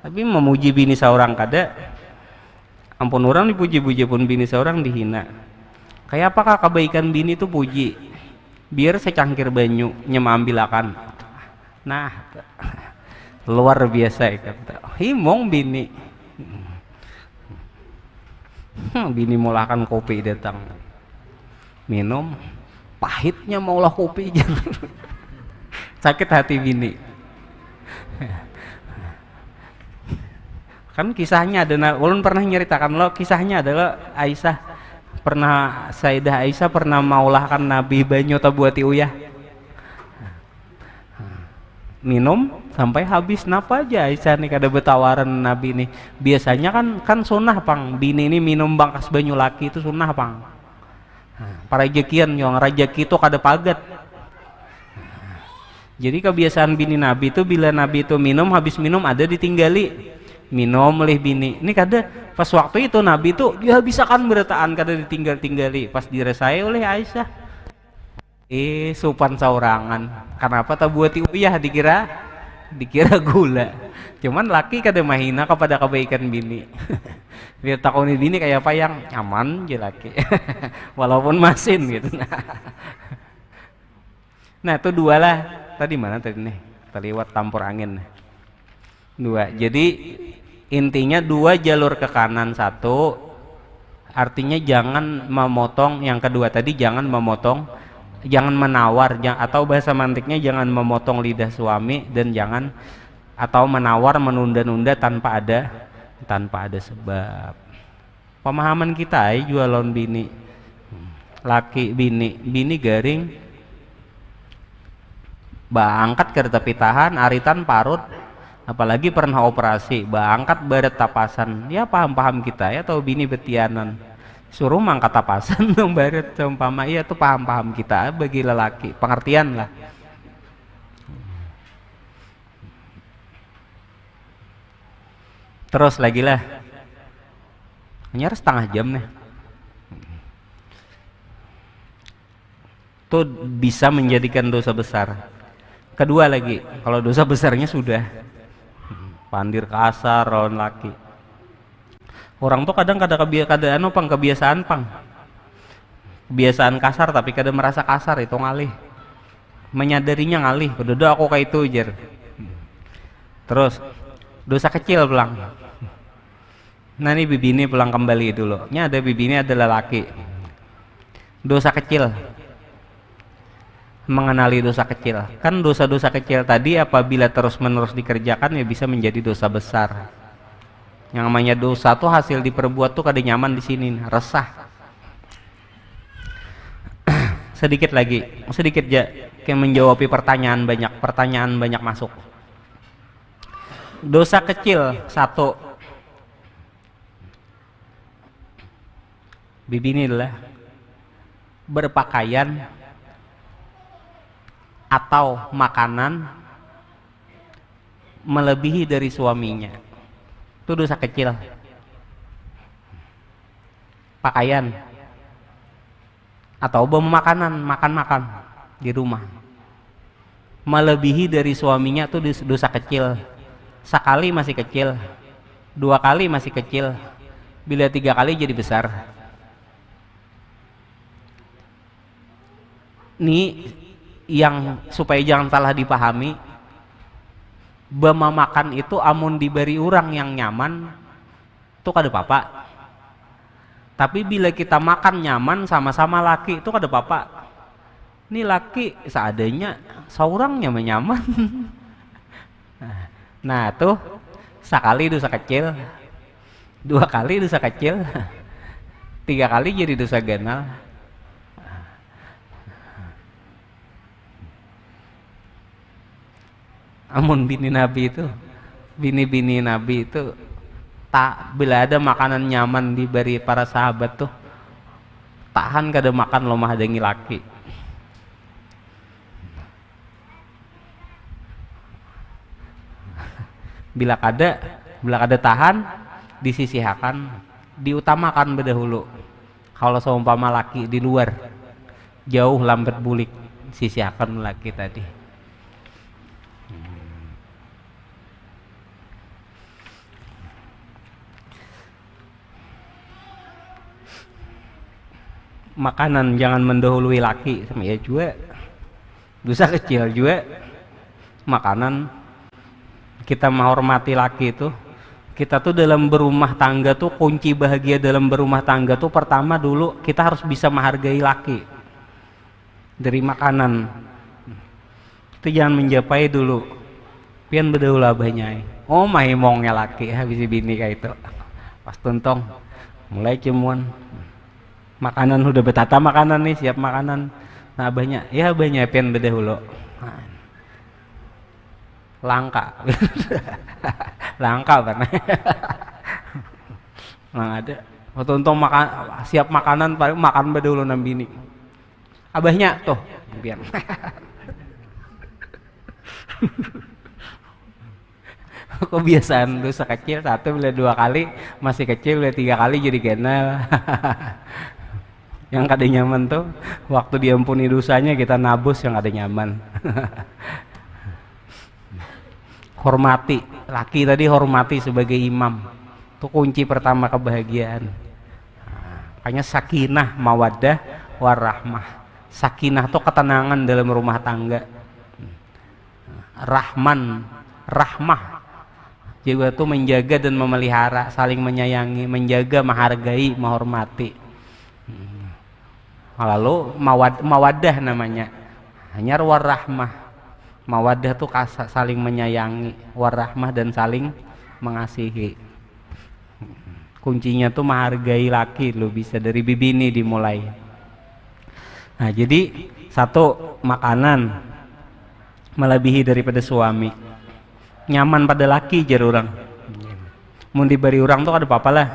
Tapi memuji bini seorang kada, ampun orang dipuji-puji pun bini seorang dihina. Kayak apakah kebaikan bini itu puji? Biar secangkir banyu nyemambil akan. Nah, luar biasa kata. Himong bini. Bini mulakan kopi datang. Minum, pahitnya maulah kopi. Sakit hati bini. Kan kisahnya ada, ulun pernah nyeritakan lo, kisahnya adalah Sayyidah Aisyah pernah maulahkan Nabi banyu tabuati uyah. Minum sampai habis, napa aja Aisyah nih kada betawaran Nabi nih. Biasanya kan sunnah pang bini ini minum bangkas banyu laki itu sunnah pang. Para jekian yang rajaki itu kada pagat. Jadi kebiasaan bini Nabi itu bila Nabi itu minum, habis minum ada ditinggali. Minum oleh bini. Ini kada pas waktu itu Nabi itu dia habisakan berataan kada ditinggali. Pas diresai oleh Aisyah. Supan saurangan. Kenapa tak buat uyah dikira gula. Cuman laki kada mahina kepada kebaikan bini. Biar takuni bini kayak apa yang nyaman je laki. Walaupun masin gitu. Nah, itu dua lah. Tadi mana tadi nih? Terliwat campur angin. Dua. Jadi intinya dua jalur ke kanan, satu artinya jangan memotong, yang kedua tadi jangan memotong, jangan menawar, atau bahasa mantiknya jangan memotong lidah suami, dan jangan atau menawar menunda-nunda tanpa ada sebab. Pemahaman kita jualan bini, laki bini garing angkat ke tepi tahan aritan parut, apalagi pernah operasi angkat baret tapasan, ya paham kita ya, atau bini betianan suruh mangkat tapasan dong baret seumpama, iya tuh paham kita bagi lelaki, pengertian lah. Terus lagi lah hanya setengah jam nih tuh bisa menjadikan dosa besar. Kedua lagi, kalau dosa besarnya sudah pandir kasar lawan laki. Orang tuh kadang kebiasaan kasar, tapi kadang merasa kasar itu ngalih, menyadarinya ngalih, udah aku kayak itu jer. Terus dosa kecil pulang. Nah ini bibi ini pulang kembali dulu. Ini ada bibi ini adalah laki. Dosa kecil, mengenali dosa kecil. Kan dosa-dosa kecil tadi apabila terus-menerus dikerjakan ya bisa menjadi dosa besar. Yang namanya dosa tuh hasil diperbuat tuh kada nyaman di sini, resah. Sedikit aja kayak menjawabi pertanyaan banyak masuk. Dosa kecil satu, bibi ini adalah berpakaian atau makanan melebihi dari suaminya. Itu dosa kecil. Pakaian atau makanan, makan di rumah melebihi dari suaminya itu dosa kecil. Sekali masih kecil, dua kali masih kecil, bila tiga kali jadi besar. Ini yang supaya jangan salah dipahami, makan itu amun diberi orang yang nyaman itu kada apa-apa. Tapi bila kita makan nyaman sama-sama laki itu kada apa-apa. Ini laki seadanya, seorangnya menyaman. Nah tuh sekali dosa kecil, dua kali dosa kecil, tiga kali jadi dosa ganal. Amun bini Nabi itu tak, bila ada makanan nyaman diberi para sahabat tuh tahan kada makan lo mah dengi laki. Bila kada tahan disisihakan diutamakan berdahulu. Kalau seumpama laki di luar jauh lambat bulik, sisihkan laki tadi. Makanan jangan mendahului laki, sama ya juga dosa kecil juga. Makanan, kita menghormati laki itu, kita tuh dalam berumah tangga tuh kunci bahagia dalam berumah tangga tuh pertama dulu kita harus bisa menghargai laki dari makanan. Itu jangan menjapai dulu, pian berdahulu abahnya. Oh mahimongnya laki habis bini kayak itu pas tuntong mulai cemuan makanan, udah betata makanan nih, siap makanan. Nah abahnya, ya abahnya pian berdahulu. Langka langka kan nggak ada waktu untuk makan siap makanan paling makan berdahulu nambini abahnya tuh biar kebiasaan dosa kecil satu bila dua kali masih kecil bila tiga kali jadi kenal. Yang kada nyaman tuh waktu diampuni dosanya kita nabus yang ada nyaman. Hormati laki tadi, hormati sebagai imam, itu kunci pertama kebahagiaan. Makanya sakinah mawaddah warahmah. Sakinah itu ketenangan dalam rumah tangga. Rahman, rahmah juga itu menjaga dan memelihara, saling menyayangi, menjaga, menghargai, menghormati. Lalu mawaddah namanya, hanya warahmah. Mawaddah tuh saling menyayangi, warahmah dan saling mengasihi. Kuncinya tuh menghargai laki, lo bisa dari bibini dimulai. Nah jadi satu, makanan melebihi daripada suami, nyaman pada laki jar orang, mau diberi orang tuh ada apa-apa lah.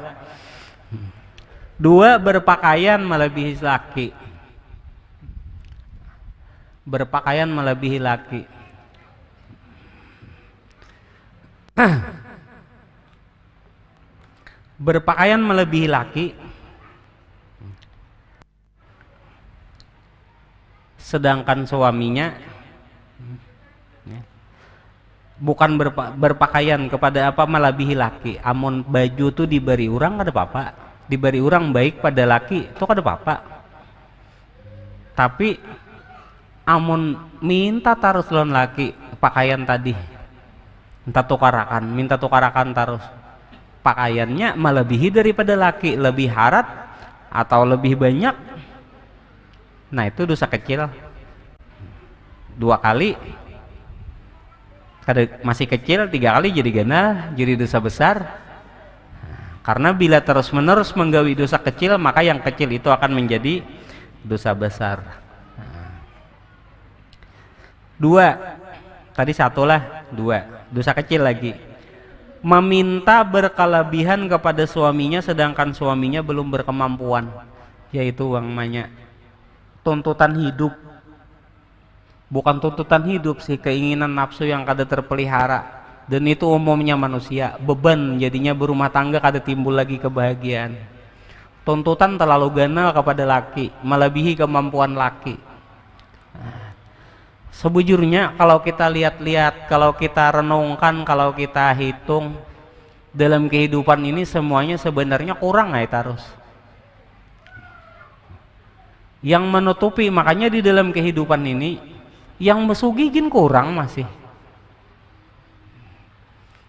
Dua, berpakaian melebihi laki, berpakaian melebihi laki. Berpakaian melebihi laki, sedangkan suaminya bukan berpakaian kepada apa melebihi laki. Amun baju tuh diberi orang ada apa-apa, diberi orang baik pada laki itu ada apa-apa. Tapi amun minta taruh lawan laki pakaian tadi, minta tukarakan terus pakaiannya melebihi daripada laki, lebih harat atau lebih banyak, nah itu dosa kecil. Dua kali masih kecil, tiga kali jadi ganal, jadi dosa besar. Karena bila terus menerus menggawi dosa kecil, maka yang kecil itu akan menjadi dosa besar. Dua, tadi satu lah, dua, dosa kecil lagi. Meminta berkelebihan kepada suaminya sedangkan suaminya belum berkemampuan, yaitu uangnya tuntutan hidup. Bukan tuntutan hidup sih, keinginan nafsu yang kada terpelihara, dan itu umumnya manusia. Beban jadinya berumah tangga kada timbul lagi kebahagiaan. Tuntutan terlalu ganal kepada laki, melebihi kemampuan laki. Sebujurnya kalau kita lihat-lihat, kalau kita renungkan, kalau kita hitung dalam kehidupan ini semuanya sebenarnya kurang ya terus. Yang menutupi, makanya di dalam kehidupan ini yang mesugigin kurang masih.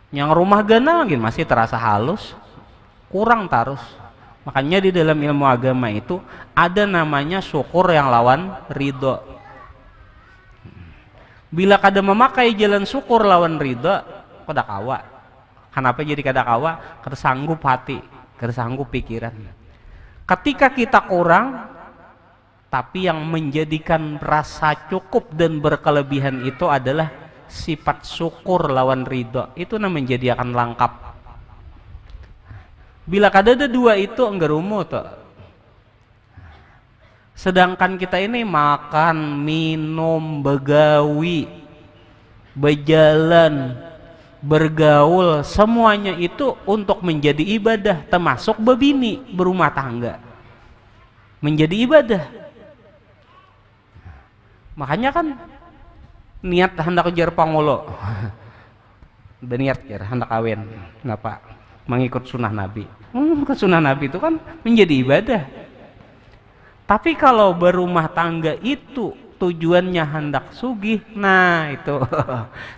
Yang rumah gana mungkin masih terasa halus, kurang terus. Makanya di dalam ilmu agama itu ada namanya syukur yang lawan ridho. Bila kada memakai jalan syukur lawan ridha, kada kawa. Kenapa jadi kada kawa? Kada sanggup hati, kada sanggup pikiran. Ketika kita kurang, tapi yang menjadikan rasa cukup dan berkelebihan itu adalah sifat syukur lawan ridha. Itu namanya menjadi akan lengkap. Bila kada ada dua itu enggak rumu tuh. Sedangkan kita ini makan, minum, begawi, berjalan, bergaul, semuanya itu untuk menjadi ibadah, termasuk bebini, berumah tangga menjadi ibadah. Makanya kan niat hendak jar pangolo berniat jar hendak kawin, kenapa mengikut sunnah Nabi. Ke sunnah Nabi itu kan menjadi ibadah. Tapi kalau berumah tangga itu tujuannya hendak sugih, nah itu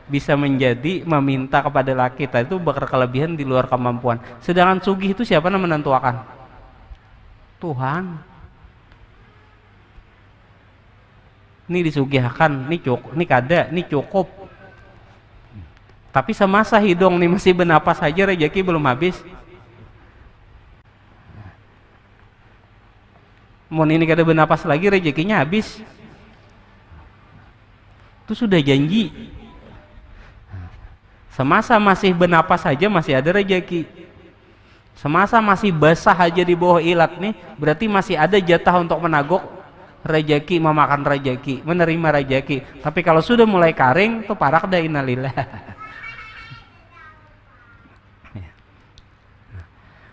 bisa menjadi meminta kepada laki kita itu berkelebihan di luar kemampuan. Sedangkan sugih itu siapa yang menentukan? Tuhan. Ini disugihkan, ini cukup, ini kada, ini cukup. Tapi semasa hidung nih masih bernapas saja rezeki belum habis. Mau ini kada bernapas lagi rezekinya habis. Itu sudah janji. Semasa masih bernapas saja masih ada rezeki. Semasa masih basah aja di bawah ilat nih, berarti masih ada jatah untuk menaguk rezeki, memakan rezeki, menerima rezeki. Tapi kalau sudah mulai karing, tuh parak dah, innalillah.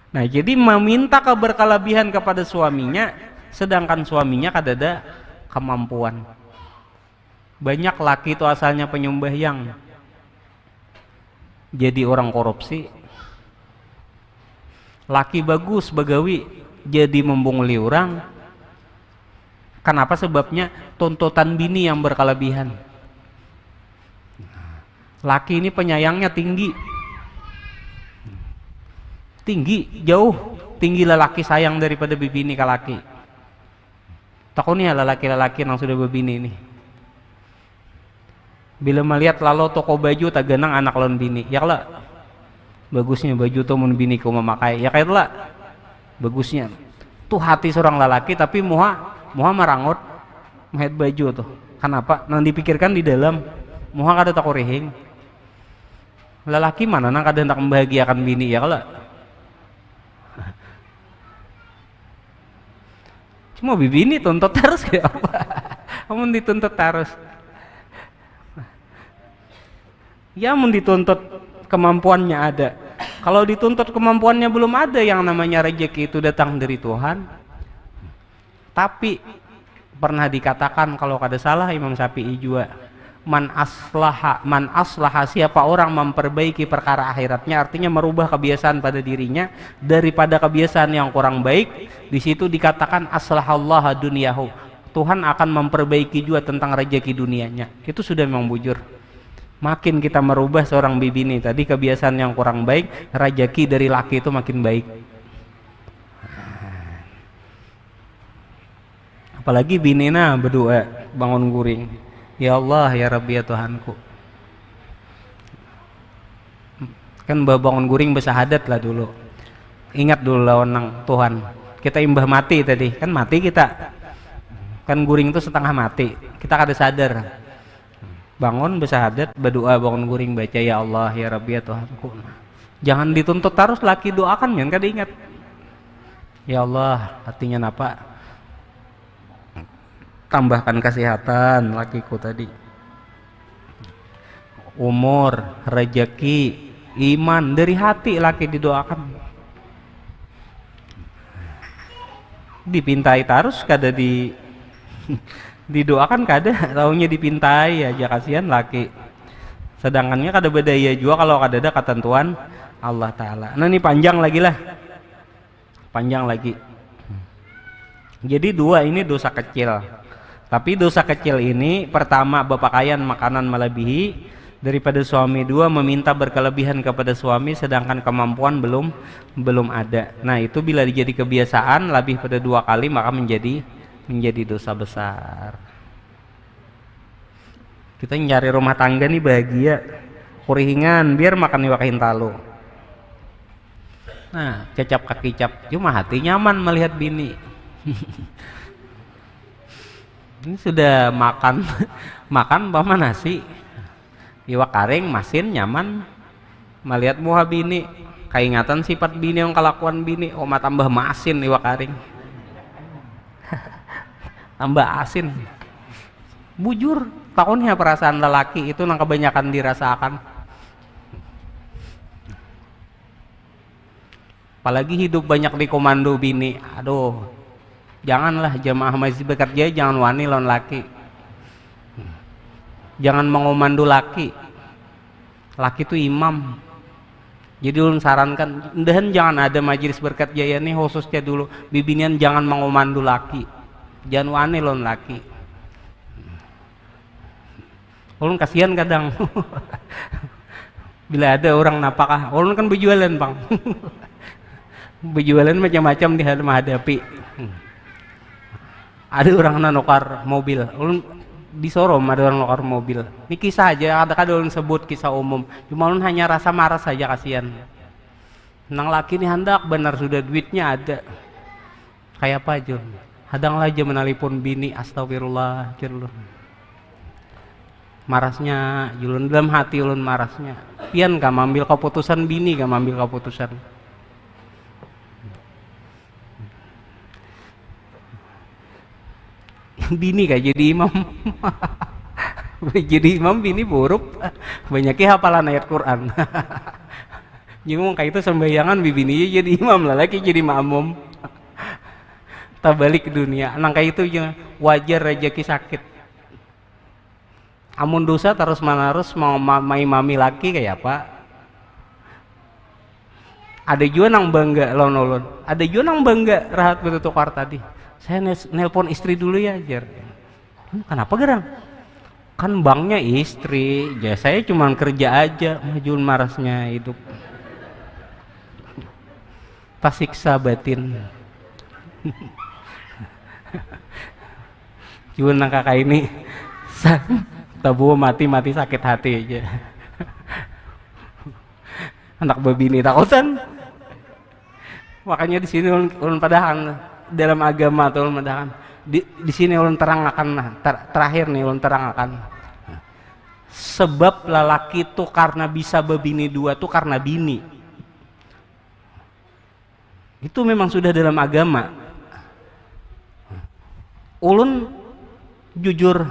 Nah, jadi meminta keberkelebihan kepada suaminya, sedangkan suaminya kadada kemampuan. Banyak laki itu asalnya penyembahyang, jadi orang korupsi. Laki bagus begawi, jadi membunguli orang. Kenapa? Sebabnya tuntutan bini yang berkelebihan. Laki ini penyayangnya tinggi, jauh tinggi lelaki sayang daripada bini ke laki. Takutnya lelaki-lelaki yang sudah berbini ini, bila melihat lalu toko baju tak genang anak lawan bini, ya lah bagusnya baju tuh mun bini ku memakai, ya kayak lah bagusnya tuh hati seorang lelaki, tapi muha marangot mahet baju tuh. Kenapa? Nang dipikirkan di dalam muha kada tak rehing. Lelaki mana nang kada hendak membahagiakan bini, ya lah. Cuma bibi ini tuntut terus kayak apa? Kamu dituntut terus. Ya mau dituntut kemampuannya ada. Kalau dituntut kemampuannya belum ada, yang namanya rezeki itu datang dari Tuhan. Tapi pernah dikatakan kalau kada salah Imam Syafi'i juga, man aslaha siapa orang memperbaiki perkara akhiratnya, artinya merubah kebiasaan pada dirinya daripada kebiasaan yang kurang baik, di situ dikatakan aslahallah dunyahu, Tuhan akan memperbaiki juga tentang rezeki dunianya. Itu sudah memang bujur. Makin kita merubah seorang bibi ini tadi kebiasaan yang kurang baik, rezeki dari laki itu makin baik. Apalagi binina berdoa bangun guring, ya Allah ya Rabbi ya Tuhanku. Kan bangun guring bersahadat lah dulu. Ingat dulu lawan nang Tuhan. Kita imbah mati tadi, kan mati kita. Kan guring itu setengah mati. Kita kada sadar. Bangun bersahadat, berdoa bangun guring, baca ya Allah ya Rabbi ya Tuhanku. Jangan dituntut terus laki doakan men, kada ingat. Ya Allah, artinya apa? Tambahkan kesehatan lakiku tadi, umur, rezeki, iman, dari hati laki didoakan. Dipintai terus kada didoakan kada, taunya dipintai aja, kasihan laki. Sedangkannya kada bedaya juga kalau kada ada ketentuan Allah Ta'ala. Nah ini panjang lagi lah, panjang lagi. Jadi dua ini dosa kecil. Tapi dosa kecil ini, pertama berpakaian makanan melebihi daripada suami, dua meminta berkelebihan kepada suami sedangkan kemampuan belum ada. Nah itu bila jadi kebiasaan lebih pada 2 kali maka menjadi dosa besar. Kita nyari rumah tangga nih bahagia, kurihingan biar makan iwakahin talo. Nah kecap kaki cap, cuma hati nyaman melihat bini. Ini sudah makan paman nasi iwak karing masin nyaman melihat muha bini, keingatan sifat bini yang kelakuan bini, oma tambah masin iwak karing tambah asin. Bujur tahunnya perasaan lelaki itu nang kebanyakan dirasakan. apalagi hidup banyak di komando bini. Aduh, janganlah jamaah masjid bekerja, jangan wani lawan laki, jangan mengomando laki. Laki itu imam. Jadi ulun sarankan, dan jangan ada majelis berkat jaya nih khususnya dulu bibinian jangan mengomando laki, jangan wani lawan laki. Ulun kasihan kadang bila ada orang napakah, ulun kan berjualan bang. Berjualan macam-macam dihadapi. Ada orang nukar mobil, ulun di Sorom ada orang nukar mobil. Ini kisah aja, ada ulun sebut kisah umum. Cuma ulun hanya rasa marah saja, kasihan. Nang laki ini hendak benar sudah duitnya ada. Kayak apa aja? Hadang aja menelpon bini, astagfirullah, cirulun. Marasnya, ulun dalam hati ulun marasnya. Pian gak ambil keputusan bini, gak ambil keputusan. Bini gak jadi imam. Jadi imam bini buruk, banyaknya hafalan ayat Quran. Jadi mau kayak itu sembayangan bini jadi imam lah, lagi jadi makmum. Tak balik ke dunia. Nang kayak itu wajar rezeki sakit. Amun dosa terus menerus mau mami laki kayak apa? Ada juga nang bangga lon. Ada juga nang bangga rahat bertukar tadi. Saya nelpon istri dulu ya, Jar. Kenapa gerang? Kan banknya istri, ya saya cuma kerja aja, majuin marasnya hidup. Pasiksa batin. Cuman kakak ini tabu mati sakit hati aja. Anak babini takutan. Makanya di sini ulun padahan dalam agama tuh ulun padahan. Di sini ulun terangkan terakhir nih ulun terangkan. Sebab lelaki itu karena bisa babini dua tuh karena bini. Itu memang sudah dalam agama. Ulun jujur,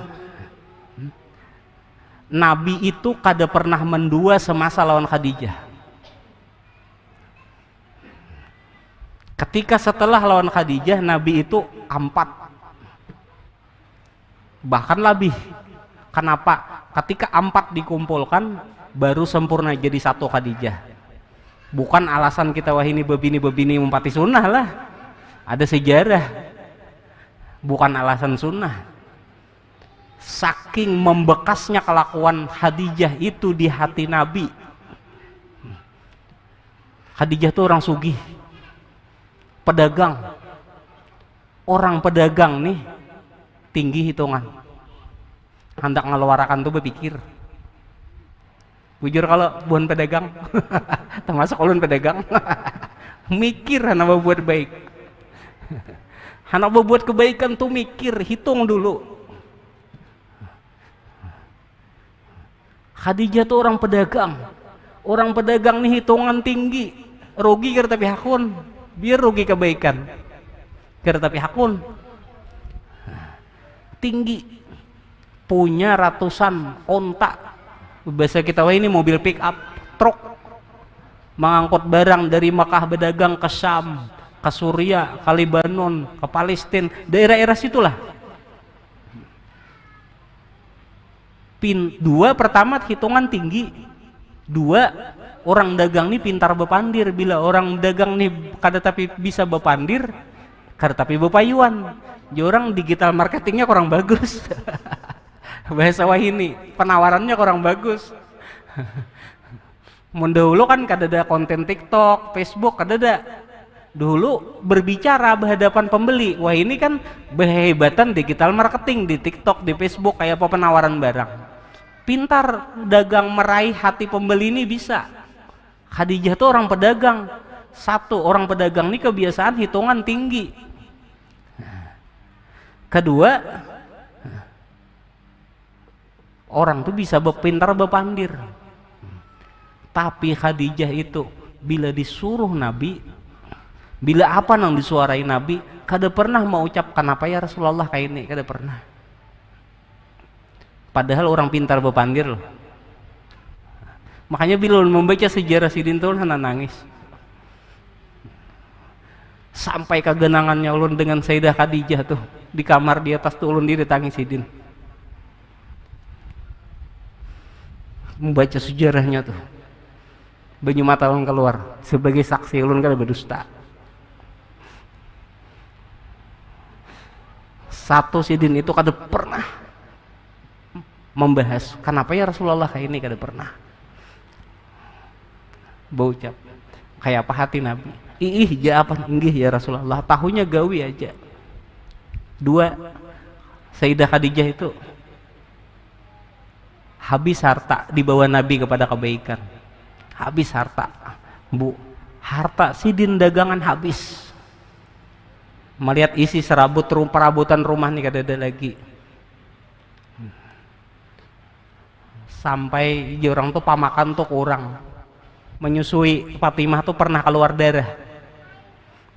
Nabi itu kada pernah mendua semasa lawan Khadijah. Ketika setelah lawan Khadijah, Nabi itu 4, bahkan lebih. Kenapa? Ketika 4 dikumpulkan, baru sempurna jadi 1 Khadijah. Bukan alasan kita wah ini bebini umpati sunnah lah. Ada sejarah. Bukan alasan sunnah. Saking membekasnya kelakuan Khadijah itu di hati Nabi. Khadijah itu orang sugih, pedagang. Orang pedagang nih tinggi hitungan. Hendak ngeluarakan tuh berpikir. Bujur kalau bukan pedagang, termasuk ulun pedagang, mikir anak buat baik. Anak buat kebaikan tuh mikir, hitung dulu. Khadijah tuh orang pedagang nih hitungan tinggi, rugi kira tapi hakun, biar rugi kebaikan, kira tapi hakun, tinggi, punya ratusan onta. Bahasa kita wah ini mobil pick up, truk, mengangkut barang dari Makkah berdagang ke Syam, ke Suria, ke Lebanon, ke Palestina, daerah-daerah situlah. 2 pertama hitungan tinggi, 2 orang dagang nih pintar bepandir. Bila orang dagang nih kada tapi bisa bepandir, kada tapi bepayuan, jadi orang digital marketingnya kurang bagus. Bahasa wah ini penawarannya kurang bagus. Dahulu kan kada ada konten TikTok, Facebook, kada ada. Dulu berbicara berhadapan pembeli. Wah ini kan berhebatan digital marketing di TikTok, di Facebook, kayak apa penawaran barang. Pintar dagang meraih hati pembeli ini bisa. Khadijah tuh orang pedagang. 1, orang pedagang ini kebiasaan hitungan tinggi. Kedua, orang tuh bisa pintar bepandir. Tapi Khadijah itu bila disuruh Nabi, bila apa nang disuarai Nabi, kada pernah mau ucapkan apa ya Rasulullah kayak ini, kada pernah. Padahal orang pintar bepandir loh. Makanya bila membaca sejarah Sidin tuh hana nangis. sampai ke genangannya ulun dengan Sayyidah Khadijah tuh di kamar di atas tuh ulun diri tangis sidin membaca sejarahnya tuh banyu mata ulun keluar sebagai saksi ulun kada berdusta. Satu sidin itu kada pernah membahas kenapa ya Rasulullah kayak ini, kada pernah berucap kayak apa hati Nabi. Ja apa inggih ya Rasulullah, tahunya gawi aja. Dua, Sayyidah Khadijah itu habis harta dibawa Nabi kepada kebaikan. Habis harta, Bu. Harta sidin dagangan habis. Melihat isi perabotan rumah nih kada ada lagi. Sampai orang tuh pamakan tuh kurang. Menyusui Fatimah tuh pernah keluar darah.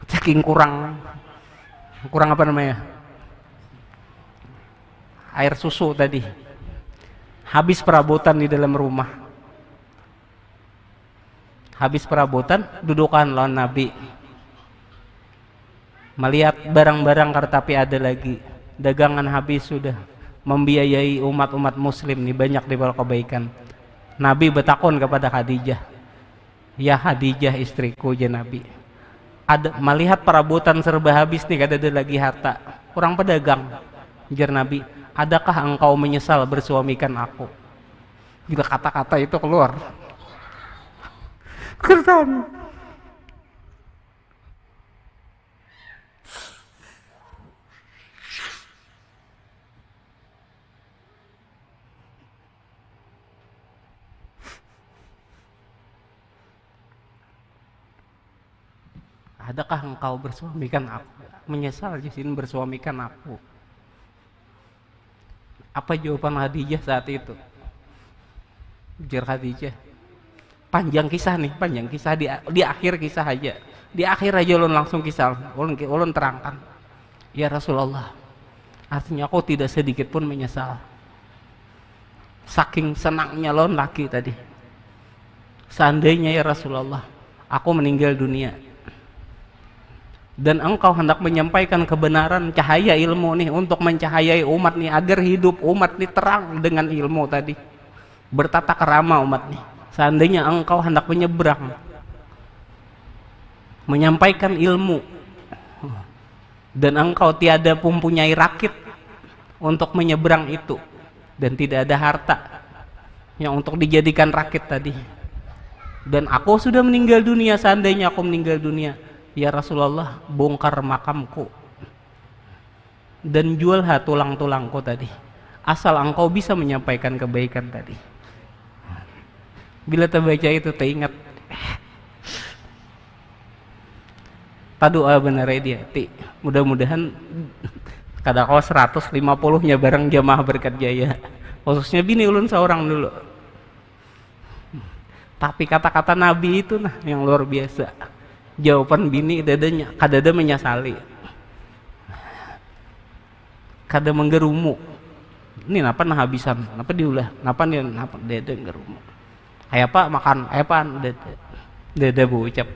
Saking kurang apa namanya? Air susu tadi. Habis perabotan di dalam rumah. Habis perabotan, dudukan lawan Nabi. Melihat barang-barang tapi ada lagi. Dagangan habis sudah. Membiayai umat-umat muslim nih banyak di bawah kebaikan. Nabi bertakun kepada Khadijah. Ya Khadijah istriku ya Nabi. Melihat perabotan serba habis nih kada ada lagi harta. Orang pedagang. Jar Nabi, adakah engkau menyesal bersuamikan aku? Bila kata-kata itu keluar. Kesan. Adakah engkau bersuamikan aku? Menyesal Jasin bersuamikan aku. Apa jawaban Khadijah saat itu? Ujar Khadijah, panjang kisah di akhir kisah aja. Di akhir aja ulun langsung kisah, ulun terangkan. Ya Rasulullah, artinya aku tidak sedikit pun menyesal. Saking senangnya ulun laki tadi. Seandainya ya Rasulullah, aku meninggal dunia dan engkau hendak menyampaikan kebenaran cahaya ilmu nih untuk mencahayai umat nih agar hidup umat nih terang dengan ilmu tadi, bertata kerama umat nih. Seandainya engkau hendak menyeberang, menyampaikan ilmu, dan engkau tiada mempunyai rakit untuk menyeberang itu, dan tidak ada harta yang untuk dijadikan rakit tadi, dan aku sudah meninggal dunia, seandainya aku meninggal dunia, ya Rasulullah, bongkar makamku dan jual tulang-tulangku tadi, asal engkau bisa menyampaikan kebaikan tadi. Bila terbaca itu teringat doa benar dia, mudah-mudahan kada kau 150-nya bareng jamaah berkat jaya, khususnya bini ulun seorang dulu. Tapi kata-kata Nabi itu nah yang luar biasa. Jawaban bini kadada menyesali, kada menggerumu. Ini napa nah habisan, napa diulah, napa dede gerumu. Kayak apa makan, apa dede ucap.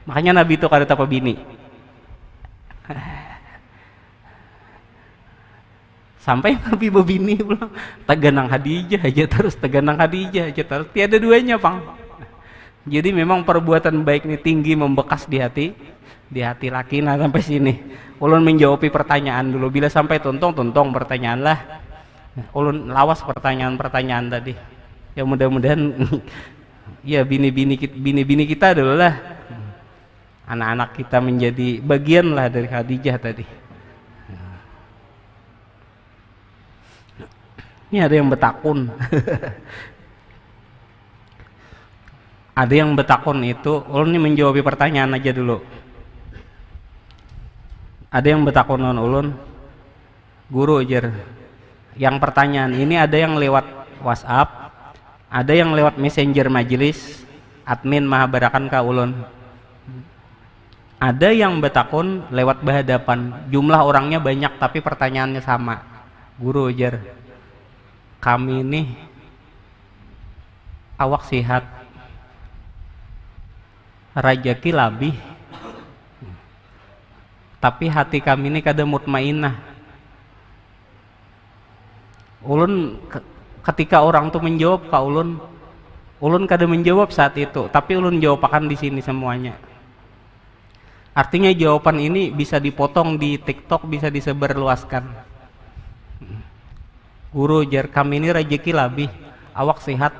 Makanya Nabi itu kada tapa bini. Sampai Nabi bebini pulang, teganang Khadijah aja terus, teganang Khadijah aja terus, tiada duanya pang. Jadi memang perbuatan baik ini tinggi membekas di hati laki. Nah sampai sini ulun menjawab pertanyaan dulu. Bila sampai tuntong pertanyaan lah. Ulun lawas pertanyaan tadi. Ya mudah-mudahan ya bini-bini kita dulu lah. Anak-anak kita menjadi bagian lah dari Khadijah tadi. Ini ada yang bertakun. Ada yang bertakun itu, ulun ini menjawab pertanyaan aja dulu. Ada yang bertakun ulun, guru ajar. Yang pertanyaan ini ada yang lewat WhatsApp, ada yang lewat messenger majelis, admin mahabarakan ka ulun. Ada yang bertakun lewat berhadapan, jumlah orangnya banyak tapi pertanyaannya sama. Guru ajar, kami ini awak sihat, rajaki labih, tapi hati kami ini kada mutmainnah. Ulun ketika orang tuh menjawab ka ulun kada menjawab saat itu, tapi ulun jawabakan di sini semuanya. Artinya jawaban ini bisa dipotong di TikTok, bisa disebarluaskan. Guru jar kami ini rejeki labih, awak sehat,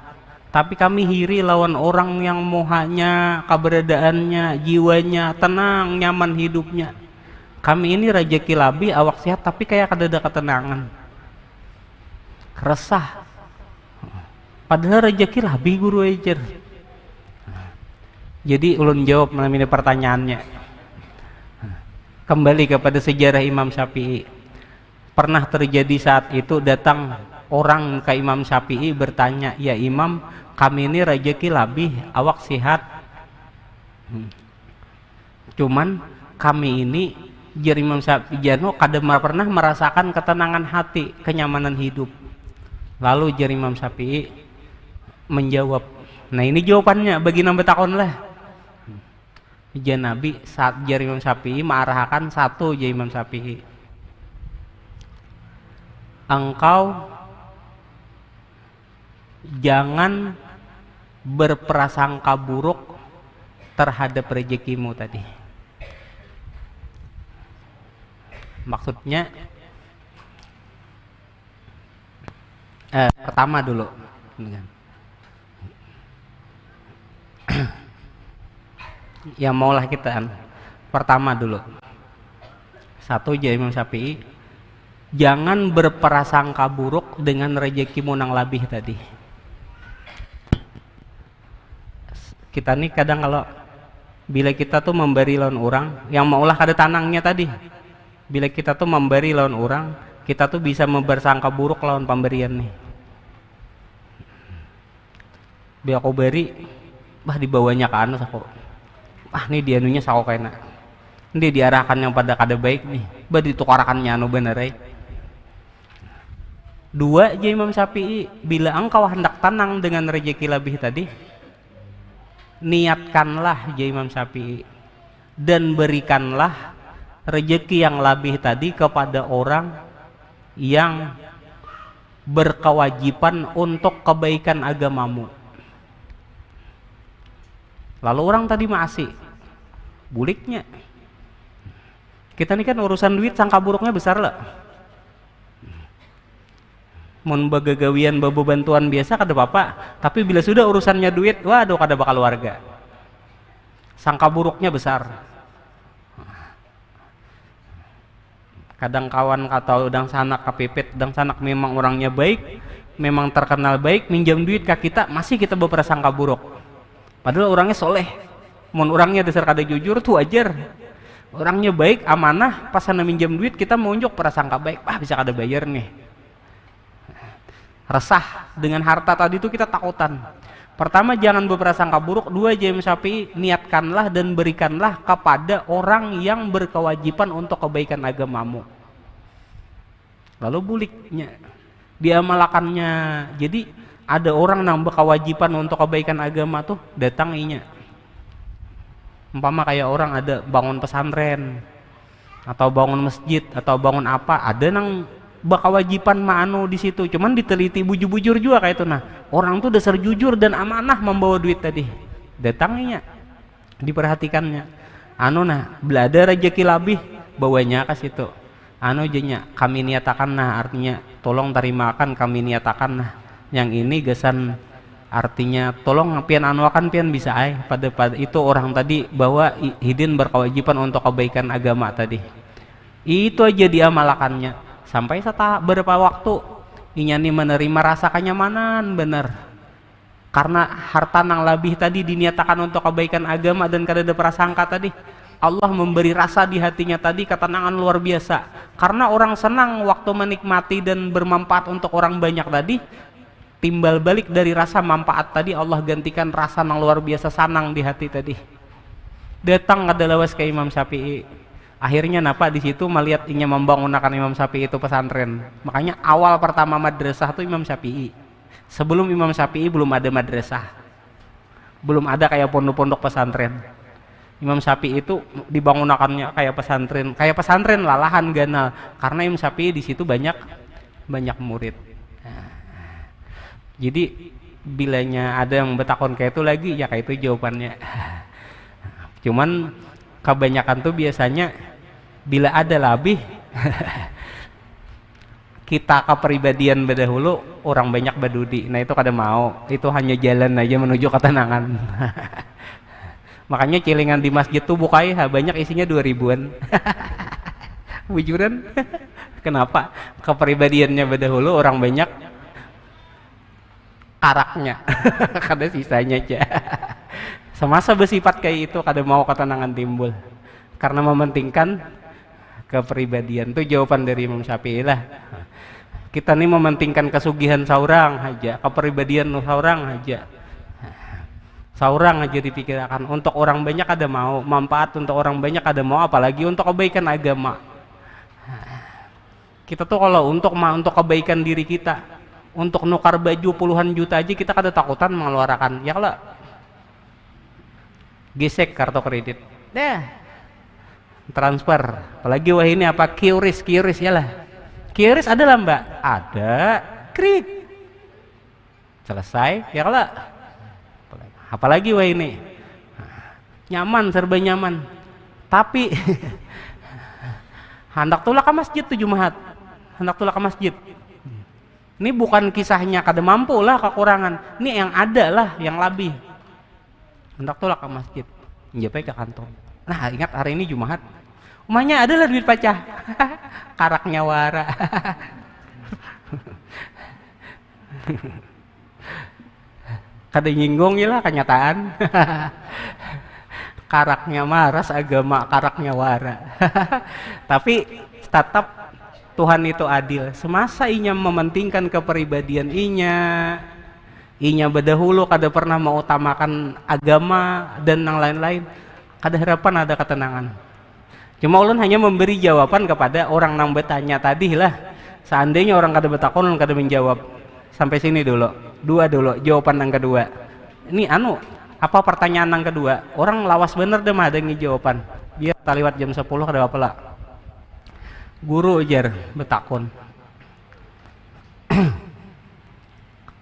tapi kami hiri lawan orang yang mohanya, keberadaannya, jiwanya tenang, nyaman hidupnya. Kami ini rejeki labih, awak sehat, tapi kayak kada ada ketenangan, resah. Padahal rejeki labih guru ejer. Jadi ulun jawab melalui pertanyaannya. Kembali kepada sejarah Imam Syafi'i. Pernah terjadi saat itu datang orang ke Imam Syafi'i bertanya, ya Imam, kami ini rejeki labih, awak sehat. Cuman kami ini, jar Imam Syafi'i, jano kada pernah merasakan ketenangan hati, kenyamanan hidup. Lalu jar Imam Syafi'i menjawab, nah ini jawabannya, bagi nambah takon lah. Ija Nabi saat jar Imam Syafi'i mengarahkan satu jar Imam Syafi'i, engkau jangan berprasangka buruk terhadap rezekimu tadi. Maksudnya pertama dulu yang maulah kita pertama dulu satu aja Imam Syafi'i, jangan berprasangka buruk dengan rezekimu nang labih tadi. Kita nih kadang kalau bila kita tuh memberi lawan orang yang maulah kada tanangnya tadi, bila kita tuh memberi lawan orang, kita tuh bisa membersangka buruk lawan pemberian nih. Bila aku beri, bah dibawanya ke anu aku, nih dianunya sako kena, ini diarahkan yang pada kada baik nih, bah ditukarakannya anu bener. Dua aja Imam Syafi'i, bila engkau hendak tenang dengan rezeki lebih tadi, niatkanlah aja Imam Syafi'i, dan berikanlah rezeki yang lebih tadi kepada orang yang berkewajiban untuk kebaikan agamamu. Lalu orang tadi masih buliknya, kita ini kan urusan duit sangka buruknya besar lah. Mun bagagawian babu bantuan biasa kada apa-apa, tapi bila sudah urusannya duit, waduh kada bakal warga, sangka buruknya besar. Kadang kawan kata udang sanak kepepet, udang sanak memang orangnya baik, memang terkenal baik, minjam duit ke kita, masih kita berprasangka buruk. Padahal orangnya soleh, mun orangnya dasar kada jujur tuh ajar. Orangnya baik, amanah, pas sana minjam duit kita mau unjuk prasangka baik, bisa kada bayar nih. Resah dengan harta tadi itu kita takutan. Pertama jangan berprasangka buruk, dua Imam Syafi'i, niatkanlah dan berikanlah kepada orang yang berkewajiban untuk kebaikan agamamu. Lalu buliknya, diamalkannya. Jadi ada orang yang berkewajiban untuk kebaikan agama tuh datanginya. Umpama kayak orang ada bangun pesantren atau bangun masjid atau bangun apa, ada nang berkewajiban ma'anu di situ, cuman diteliti bujur-bujur juga kayak itu. Nah, orang tuh dasar jujur dan amanah membawa duit tadi, datanginya, diperhatikannya. Bila ada rezeki lebih, bawanya ke situ. Jenya, kami niatakan nah, artinya tolong terimakan, kami niatakan nah. Yang ini gesan, artinya tolong pian anuakan pian bisa pada itu orang tadi bahwa hidin berkewajiban untuk kebaikan agama tadi. Itu aja diamalkannya. Sampai setelah beberapa waktu inya nih menerima rasa kenyamanan bener, karena harta nang lebih tadi diniatakan untuk kebaikan agama dan kada ada prasangka tadi, Allah memberi rasa di hatinya tadi ketenangan luar biasa. Karena orang senang waktu menikmati dan bermanfaat untuk orang banyak tadi, timbal balik dari rasa manfaat tadi Allah gantikan rasa nang luar biasa sanang di hati tadi. Datang kada lawas ke Imam Syafi'i. Akhirnya napa di situ melihat inya membangunkan Imam Syafi'i itu pesantren. Makanya awal pertama madrasah itu Imam Syafi'i. Sebelum Imam Syafi'i belum ada madrasah, belum ada kayak pondok-pondok pesantren. Imam Syafi'i itu dibangunakannya kayak pesantren lah, lahan ganal, karena Imam Syafi'i di situ banyak murid. Nah, jadi bilanya ada yang bertakon kayak itu lagi, ya kayak itu jawabannya. Cuman kebanyakan tuh biasanya bila ada lebih kita kepribadian berdahulu orang banyak badudi, nah itu kada mau, itu hanya jalan aja menuju ketenangan. Makanya cilingan di masjid tuh bukai banyak isinya 2000-an. Bujuran. Kenapa? Kepribadiannya berdahulu orang banyak, karaknya kada sisanya aja. Semasa bersifat kayak itu kada mau ketenangan timbul, karena mementingkan kepribadian. Itu jawaban dari Imam Syafi'i lah. Kita nih mementingkan kesugihan seorang aja, kepribadian seorang aja, seorang aja dipikirkan. Untuk orang banyak ada mau, manfaat untuk orang banyak ada mau, apalagi untuk kebaikan agama. Kita tuh kalau untuk kebaikan diri kita, untuk nukar baju puluhan juta aja kita kada takutan mengeluarkan, ya kalau gesek kartu kredit deh, transfer, apalagi wah ini apa, QRIS ya lah, QRIS ada lah mbak, ada, krik selesai, ya kalau apalagi wah ini nyaman, serba nyaman, tapi hendak tulah ke masjid tuh Jumat, hendak tulah ke masjid. Ini bukan kisahnya kada mampu lah, kekurangan, ini yang ada lah, yang lebih. Hendak tulah ke masjid, njapai ke kantong. Nah ingat hari ini Jumat, umahnya ada lah duit pacah. Karaknya wara. Kada nyinggung ya lah kenyataan. Karaknya maras, agama karaknya wara. Tapi tetap Tuhan itu adil. Semasa inya mementingkan kepribadian inya berdahulu kada pernah mengutamakan agama dan yang lain-lain, kada harapan ada ketenangan. Cuma ulun hanya memberi jawaban kepada orang yang bertanya tadi lah. Seandainya orang kada bertakon, ulun kada menjawab. Sampai sini dulu. Dua dulu jawaban yang kedua. Ini apa pertanyaan yang kedua? Orang lawas bener deh mah ada jawaban. Biar taliwat jam 10 kada apa lah. Guru ujar betakon.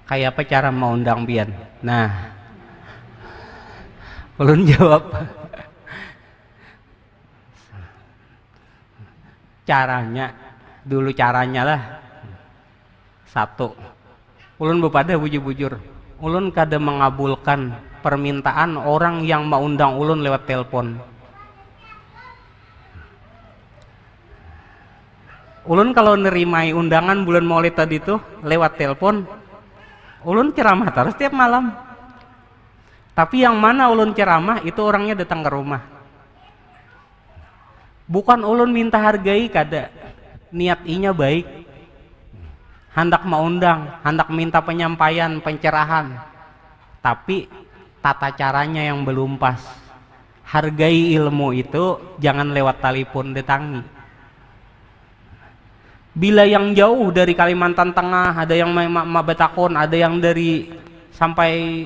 Kayak apa cara mau undang pian? Nah, ulun jawab. Caranya lah. Satu, ulun bepada bujur-bujur, ulun kada mengabulkan permintaan orang yang mau undang ulun lewat telepon. Ulun kalau nerimai undangan bulan Maulid tadi tuh lewat telepon, ulun ceramah terus tiap malam. Tapi yang mana ulun ceramah itu orangnya datang ke rumah. Bukan ulun minta hargai, kada. Niat inya baik. Hendak mau undang, hendak minta penyampaian, pencerahan. Tapi tata caranya yang belum pas. Hargai ilmu itu jangan lewat telepon datangi. Bila yang jauh dari Kalimantan Tengah, ada yang betakon, ada yang dari sampai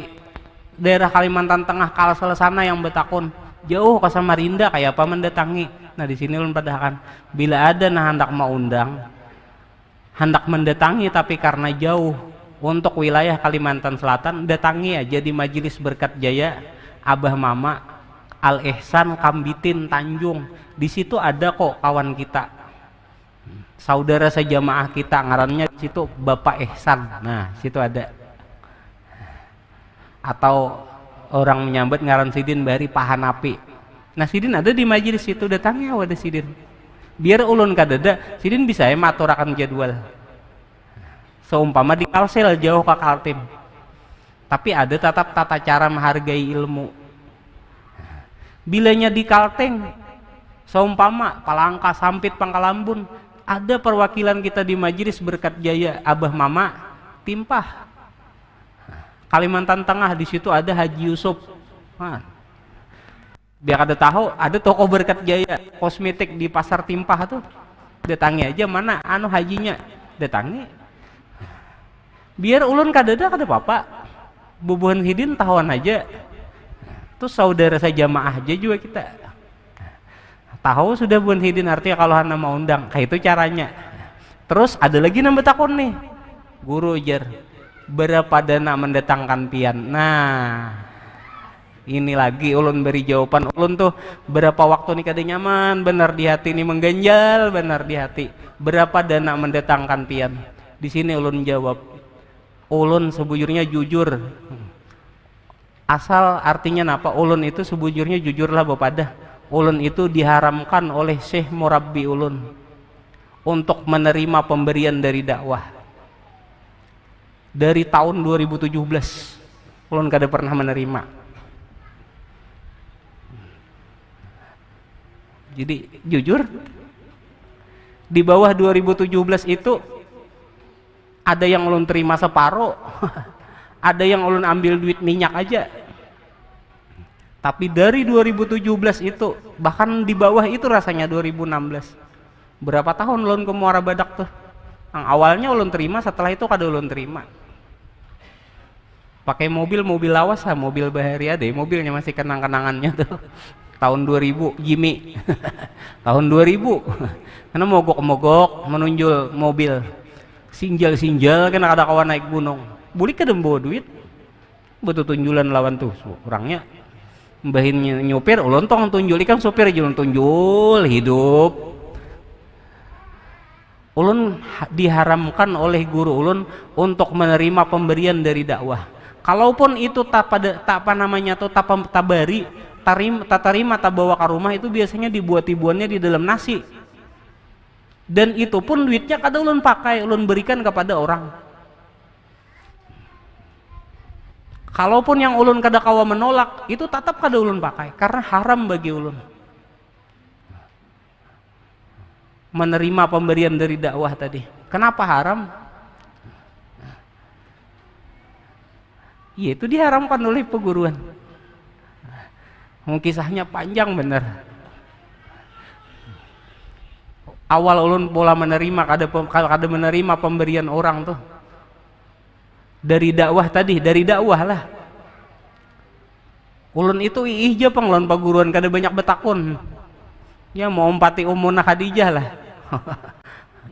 daerah Kalimantan Tengah Kalsel sana yang betakon, jauh ke Samarinda kayak apa mendatangi. Nah di sini ulun padahkan bila ada hendak mau undang, hendak mendatangi tapi karena jauh untuk wilayah Kalimantan Selatan, datangi aja di Majelis Berkat Jaya Abah Mama Al Ihsan Kambitin Tanjung. Di situ ada kok kawan kita, saudara sejamaah kita, ngarannya di situ Bapak Ihsan. Nah situ ada. Atau orang menyambut ngaran Sidin Bari Pahanapi. Nah Sidin ada di majelis situ, datangnya ada Sidin. Biar ulun kadada, Sidin bisa ya maturakan jadwal. Seumpama di Kalsel jauh ke Kaltim. Tapi ada tetap tata cara menghargai ilmu. Bilanya di Kalteng, seumpama Palangka, Sampit, Pangkalambun, ada perwakilan kita di Majelis Berkat Jaya Abah Mama Timpah. Kalimantan Tengah di situ ada Haji Yusuf. Nah, biar ada tahu, ada toko Berkat Jaya kosmetik di Pasar Timpah tuh. Datangi aja mana hajinya, datangi. Biar ulun kadada kada apa-apa. Bubuhan hidin tahuan aja. Terus saudara sejamaah aja juga kita tahu sudah Bun Hidin, artinya kalau hana mau undang kayak itu caranya. Terus ada lagi nambah takon nih guru ujar, berapa dana mendatangkan pian. Nah ini lagi ulun beri jawaban, ulun tuh berapa waktu nih kada nyaman benar di hati nih, mengganjal benar di hati, berapa dana mendatangkan pian. Di sini ulun jawab, ulun sebujurnya jujur. Asal artinya apa? Ulun itu sebujurnya jujurlah bapada, ulun itu diharamkan oleh Syekh Murabbi ulun untuk menerima pemberian dari dakwah. Dari tahun 2017 ulun kada pernah menerima. Jadi jujur, di bawah 2017 itu ada yang ulun terima separuh, ada yang ulun ambil duit minyak aja. Tapi dari 2017 itu, bahkan di bawah itu rasanya 2016. Berapa tahun ulun ke Muara Badak tuh? Yang awalnya ulun terima, setelah itu kada ulun terima. Pakai mobil lawas lah, mobil Baharia deh, mobilnya masih kenang-kenangannya tuh. Tahun 2000 Jimmy. Tahun 2000. Karena mogok-mogok menunjul mobil. Sinjal-sinjal kan ada kawan naik gunung. Boleh kada bawa duit. Betul tunjulan lawan tuh orangnya. Mbahin nyopir, ulun tong tunjul ikan sopir aja ulun tunjul hidup. Ulun diharamkan oleh guru ulun untuk menerima pemberian dari dakwah. Kalaupun itu tak terima tak bawa ke rumah, itu biasanya dibuat-ibuannya di dalam nasi. Dan itu pun duitnya kada ulun pakai, ulun berikan kepada orang. Kalaupun yang ulun kada kawa menolak, itu tetap kada ulun pakai karena haram bagi ulun menerima pemberian dari dakwah tadi. Kenapa haram? Ya itu diharamkan oleh peguruan. Kisahnya panjang bener. Awal ulun pola menerima kada menerima pemberian orang tuh dari dakwah tadi, dari dakwah lah. Ulun itu iih aja pang lawan peguruan kada banyak betakun. Ya mau empati umuna Khadijah lah.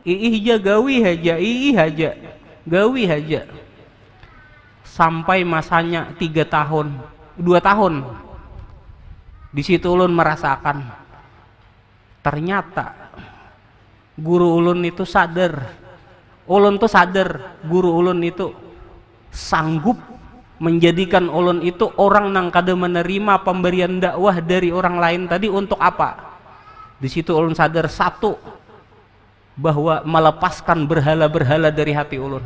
Iih aja gawi aja, iih aja gawi aja. Sampai masanya 3 tahun, 2 tahun. Di situ ulun merasakan ternyata guru ulun itu sadar. Ulun tuh sadar guru ulun itu sanggup menjadikan ulun itu orang nang kada menerima pemberian dakwah dari orang lain tadi untuk apa? Di situ ulun sadar satu, bahwa melepaskan berhala-berhala dari hati ulun.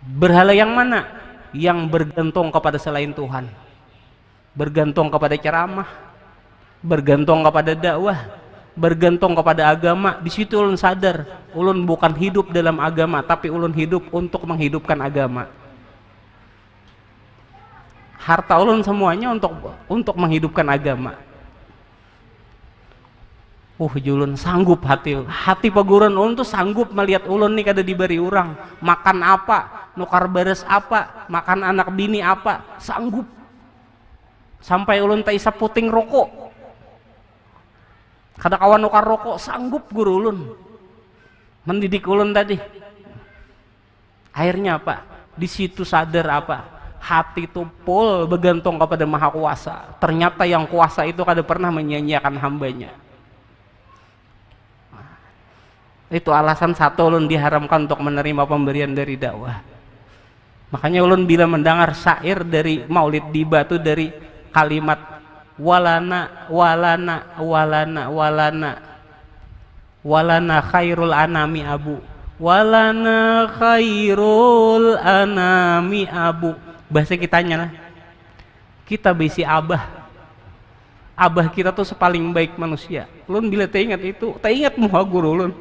Berhala yang mana? Yang bergantung kepada selain Tuhan, bergantung kepada ceramah, bergantung kepada dakwah, bergantung kepada agama. Di situ ulun sadar, ulun bukan hidup dalam agama, tapi ulun hidup untuk menghidupkan agama. Harta ulun semuanya untuk menghidupkan agama. Julun sanggup hati peguruan ulun tuh sanggup melihat ulun nih kada diberi orang makan apa, nukar beres apa, makan anak bini apa, sanggup. Sampai ulun tak isa puting rokok, kada kawan nukar rokok, sanggup guru ulun mendidik ulun tadi. Akhirnya apa? Di situ sadar apa? Hati itu pol bergantung kepada Maha Kuasa. Ternyata yang kuasa itu kada pernah menyia-nyiakan hambanya. Itu alasan satu ulun diharamkan untuk menerima pemberian dari dakwah. Makanya ulun bila mendengar syair dari Maulid Diba itu dari kalimat walana walana walana walana walana khairul anami abu, walana khairul anami abu. Bahasa kitanya lah, kita bisi abah kita tuh sepaling baik manusia. Ulun bila teringat itu, teringat muha guru ulun.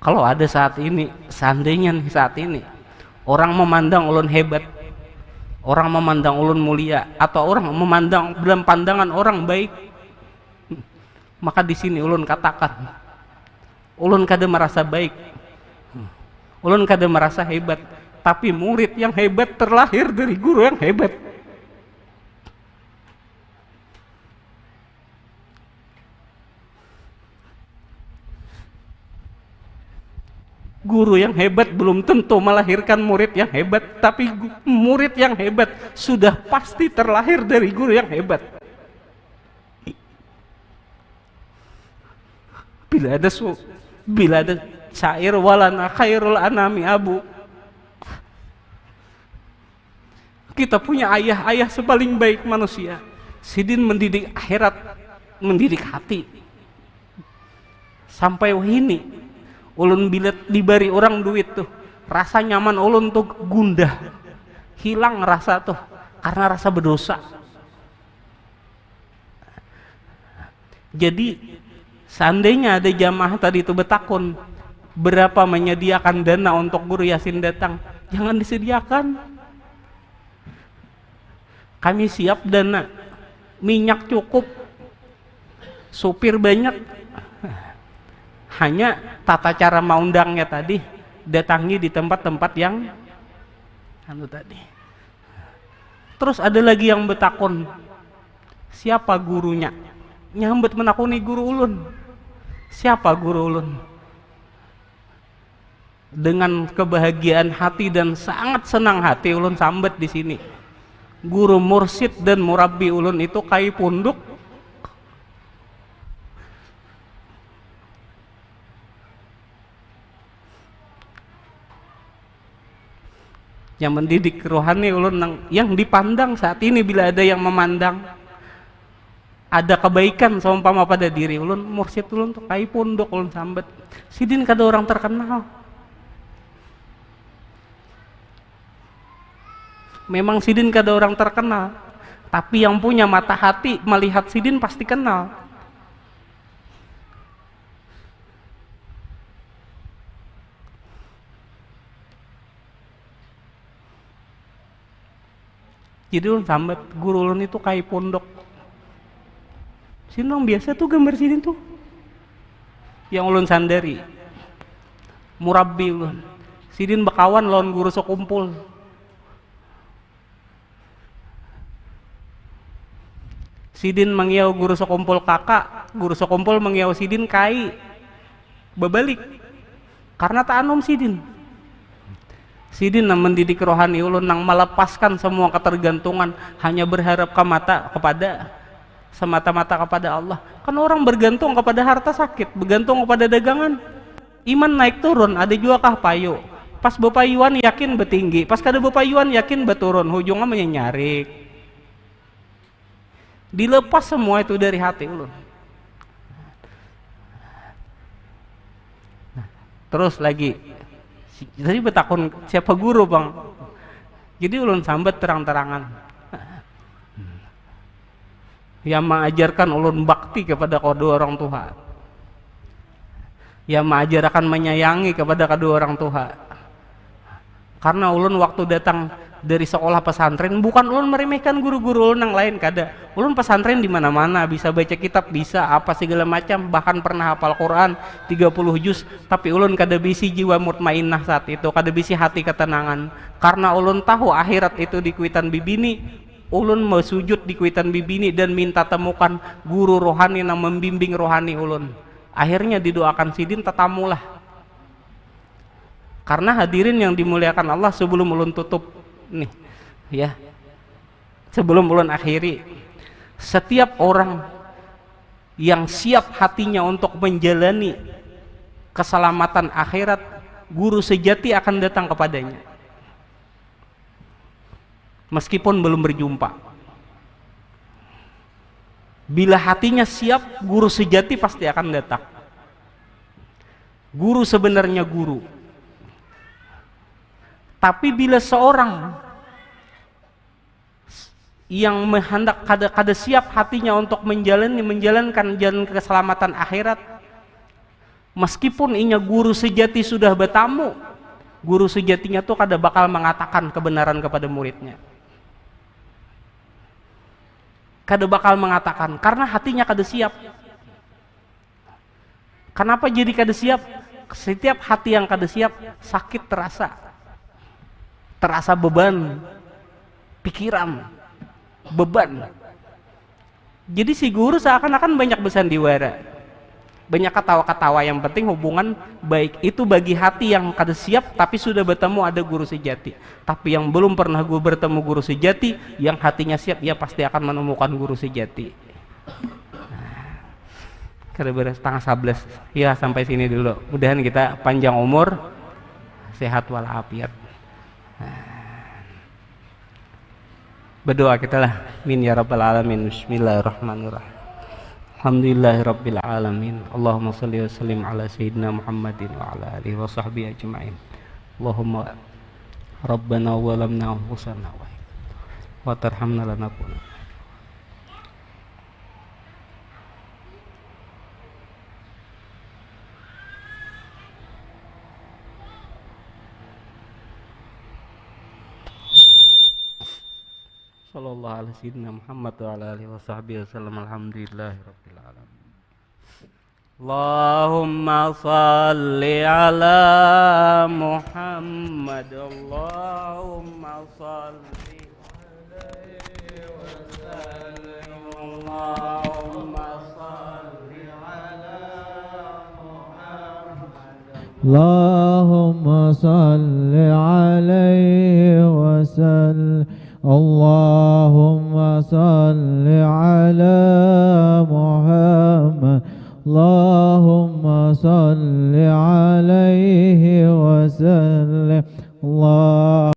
Kalau ada saat ini, seandainya nih saat ini orang memandang ulun hebat, orang memandang ulun mulia, atau orang memandang dalam pandangan orang baik, maka di sini ulun katakan, ulun kada merasa baik, ulun kada merasa hebat, tapi murid yang hebat terlahir dari guru yang hebat. Guru yang hebat belum tentu melahirkan murid yang hebat, tapi murid yang hebat sudah pasti terlahir dari guru yang hebat. Bila ada syair walana khairul anami abu, kita punya ayah sepaling baik manusia. Sidin mendidik akhirat, mendidik hati. Sampai wahini ulun bila diberi orang duit tuh, rasa nyaman ulun tuh gundah, hilang rasa tuh karena rasa berdosa. Jadi seandainya ada jamaah tadi itu bertakun berapa menyediakan dana untuk guru Yasin datang, jangan disediakan. Kami siap dana, minyak cukup, supir banyak. Hanya tata cara mengundangnya tadi, datangi di tempat-tempat yang tadi. Terus ada lagi yang bertakun, siapa gurunya? Nyambet menakuni guru ulun. Siapa guru ulun? Dengan kebahagiaan hati dan sangat senang hati ulun sambet di sini. Guru mursyid dan murabbi ulun itu Kai Punduk. Yang mendidik rohani ulun yang dipandang saat ini. Bila ada yang memandang ada kebaikan seumpama pada diri ulun, mursyid ulun tuh Kai Punduk ulun sambet. Sidin kada orang terkenal, memang sidin kada orang terkenal, tapi yang punya mata hati melihat sidin pasti kenal. Jadi ulun sambat guru ulun itu Kai Punduk. Sinong biasa tuh gambar sidin tuh yang ulun sandari. Murabbi ulun. Sidin bekawan lawan guru sekumpul. Sidin mengiau guru sekumpul kakak, guru sekumpul mengiau sidin Kai. Bebalik. Karena tak anom sidin. Sidin nang mendidik rohani ulun nang melepaskan semua ketergantungan, hanya berharap kepada semata-mata kepada Allah. Kan orang bergantung kepada harta sakit, bergantung kepada dagangan. Iman naik turun, ada juga kah payu. Pas bepayuan yakin betinggi, pas kada bepayuan yakin beturun, hujungnya menyarik. Dilepas semua itu dari hati ulun. Terus lagi, jadi betakun siapa guru bang? Jadi ulun sambat terang-terangan. Yang mengajarkan ulun bakti kepada kedua orang tua. Yang mengajarkan menyayangi kepada kedua orang tua. Karena ulun waktu datang dari sekolah pesantren, bukan ulun meremehkan guru-guru ulun yang lain, kada. Ulun pesantren di mana-mana, bisa baca kitab, bisa apa segala macam, bahkan pernah hafal Quran 30 juz, tapi ulun kada bisi jiwa mutmainnah saat itu, kada bisi hati ketenangan. Karena ulun tahu akhirat itu di kuitan bibini, ulun mau sujud di kuitan bibini dan minta temukan guru rohani yang membimbing rohani ulun. Akhirnya didoakan sidin tetamulah. Karena hadirin yang dimuliakan Allah, sebelum ulun tutup nih ya, sebelum ulun akhiri, setiap orang yang siap hatinya untuk menjalani keselamatan akhirat, guru sejati akan datang kepadanya meskipun belum berjumpa. Bila hatinya siap, guru sejati pasti akan datang. Guru sebenarnya guru. Tapi bila seorang yang hendak kada siap hatinya untuk menjalankan jalan keselamatan akhirat, meskipun inya guru sejati sudah bertamu, guru sejatinya tuh kada bakal mengatakan kebenaran kepada muridnya. Kada bakal mengatakan karena hatinya kada siap. Kenapa jadi kada siap? Setiap hati yang kada siap sakit terasa. terasa beban pikiran, beban. Jadi si guru seakan-akan banyak bersandiwara, banyak ketawa-ketawa. Yang penting hubungan baik. Itu bagi hati yang kada siap tapi sudah bertemu ada guru sejati. Tapi yang belum pernah bertemu guru sejati, yang hatinya siap, ia pasti akan menemukan guru sejati. Kira-kira 10:30 ya, sampai sini dulu. Mudahan kita panjang umur, sehat walafiat. Berdoa kita lah. Min ya rabbal alamin. Bismillahirrahmanirrahim. Alhamdulillahirabbil alamin. Allahumma shalli wa sallim ala sayyidina Muhammadin wa ala alihi wa sahbihi ajma'in. Allahumma rabbana walamna anfusana wa tarhamna lanakunanna. Sallallahu alaihi sayyidina Muhammad wa ala alihi wa sahbihi wasallam. Alhamdulillahirabbil alamin. Allahumma salli ala Muhammad. Allahumma salli alaihi wa sallim. Allahumma salli ala Muhammad. Allahumma salli alaihi wa sallim. Allahumma salli ala Muhammad. Allahumma salli alaihi wa sallim. Allah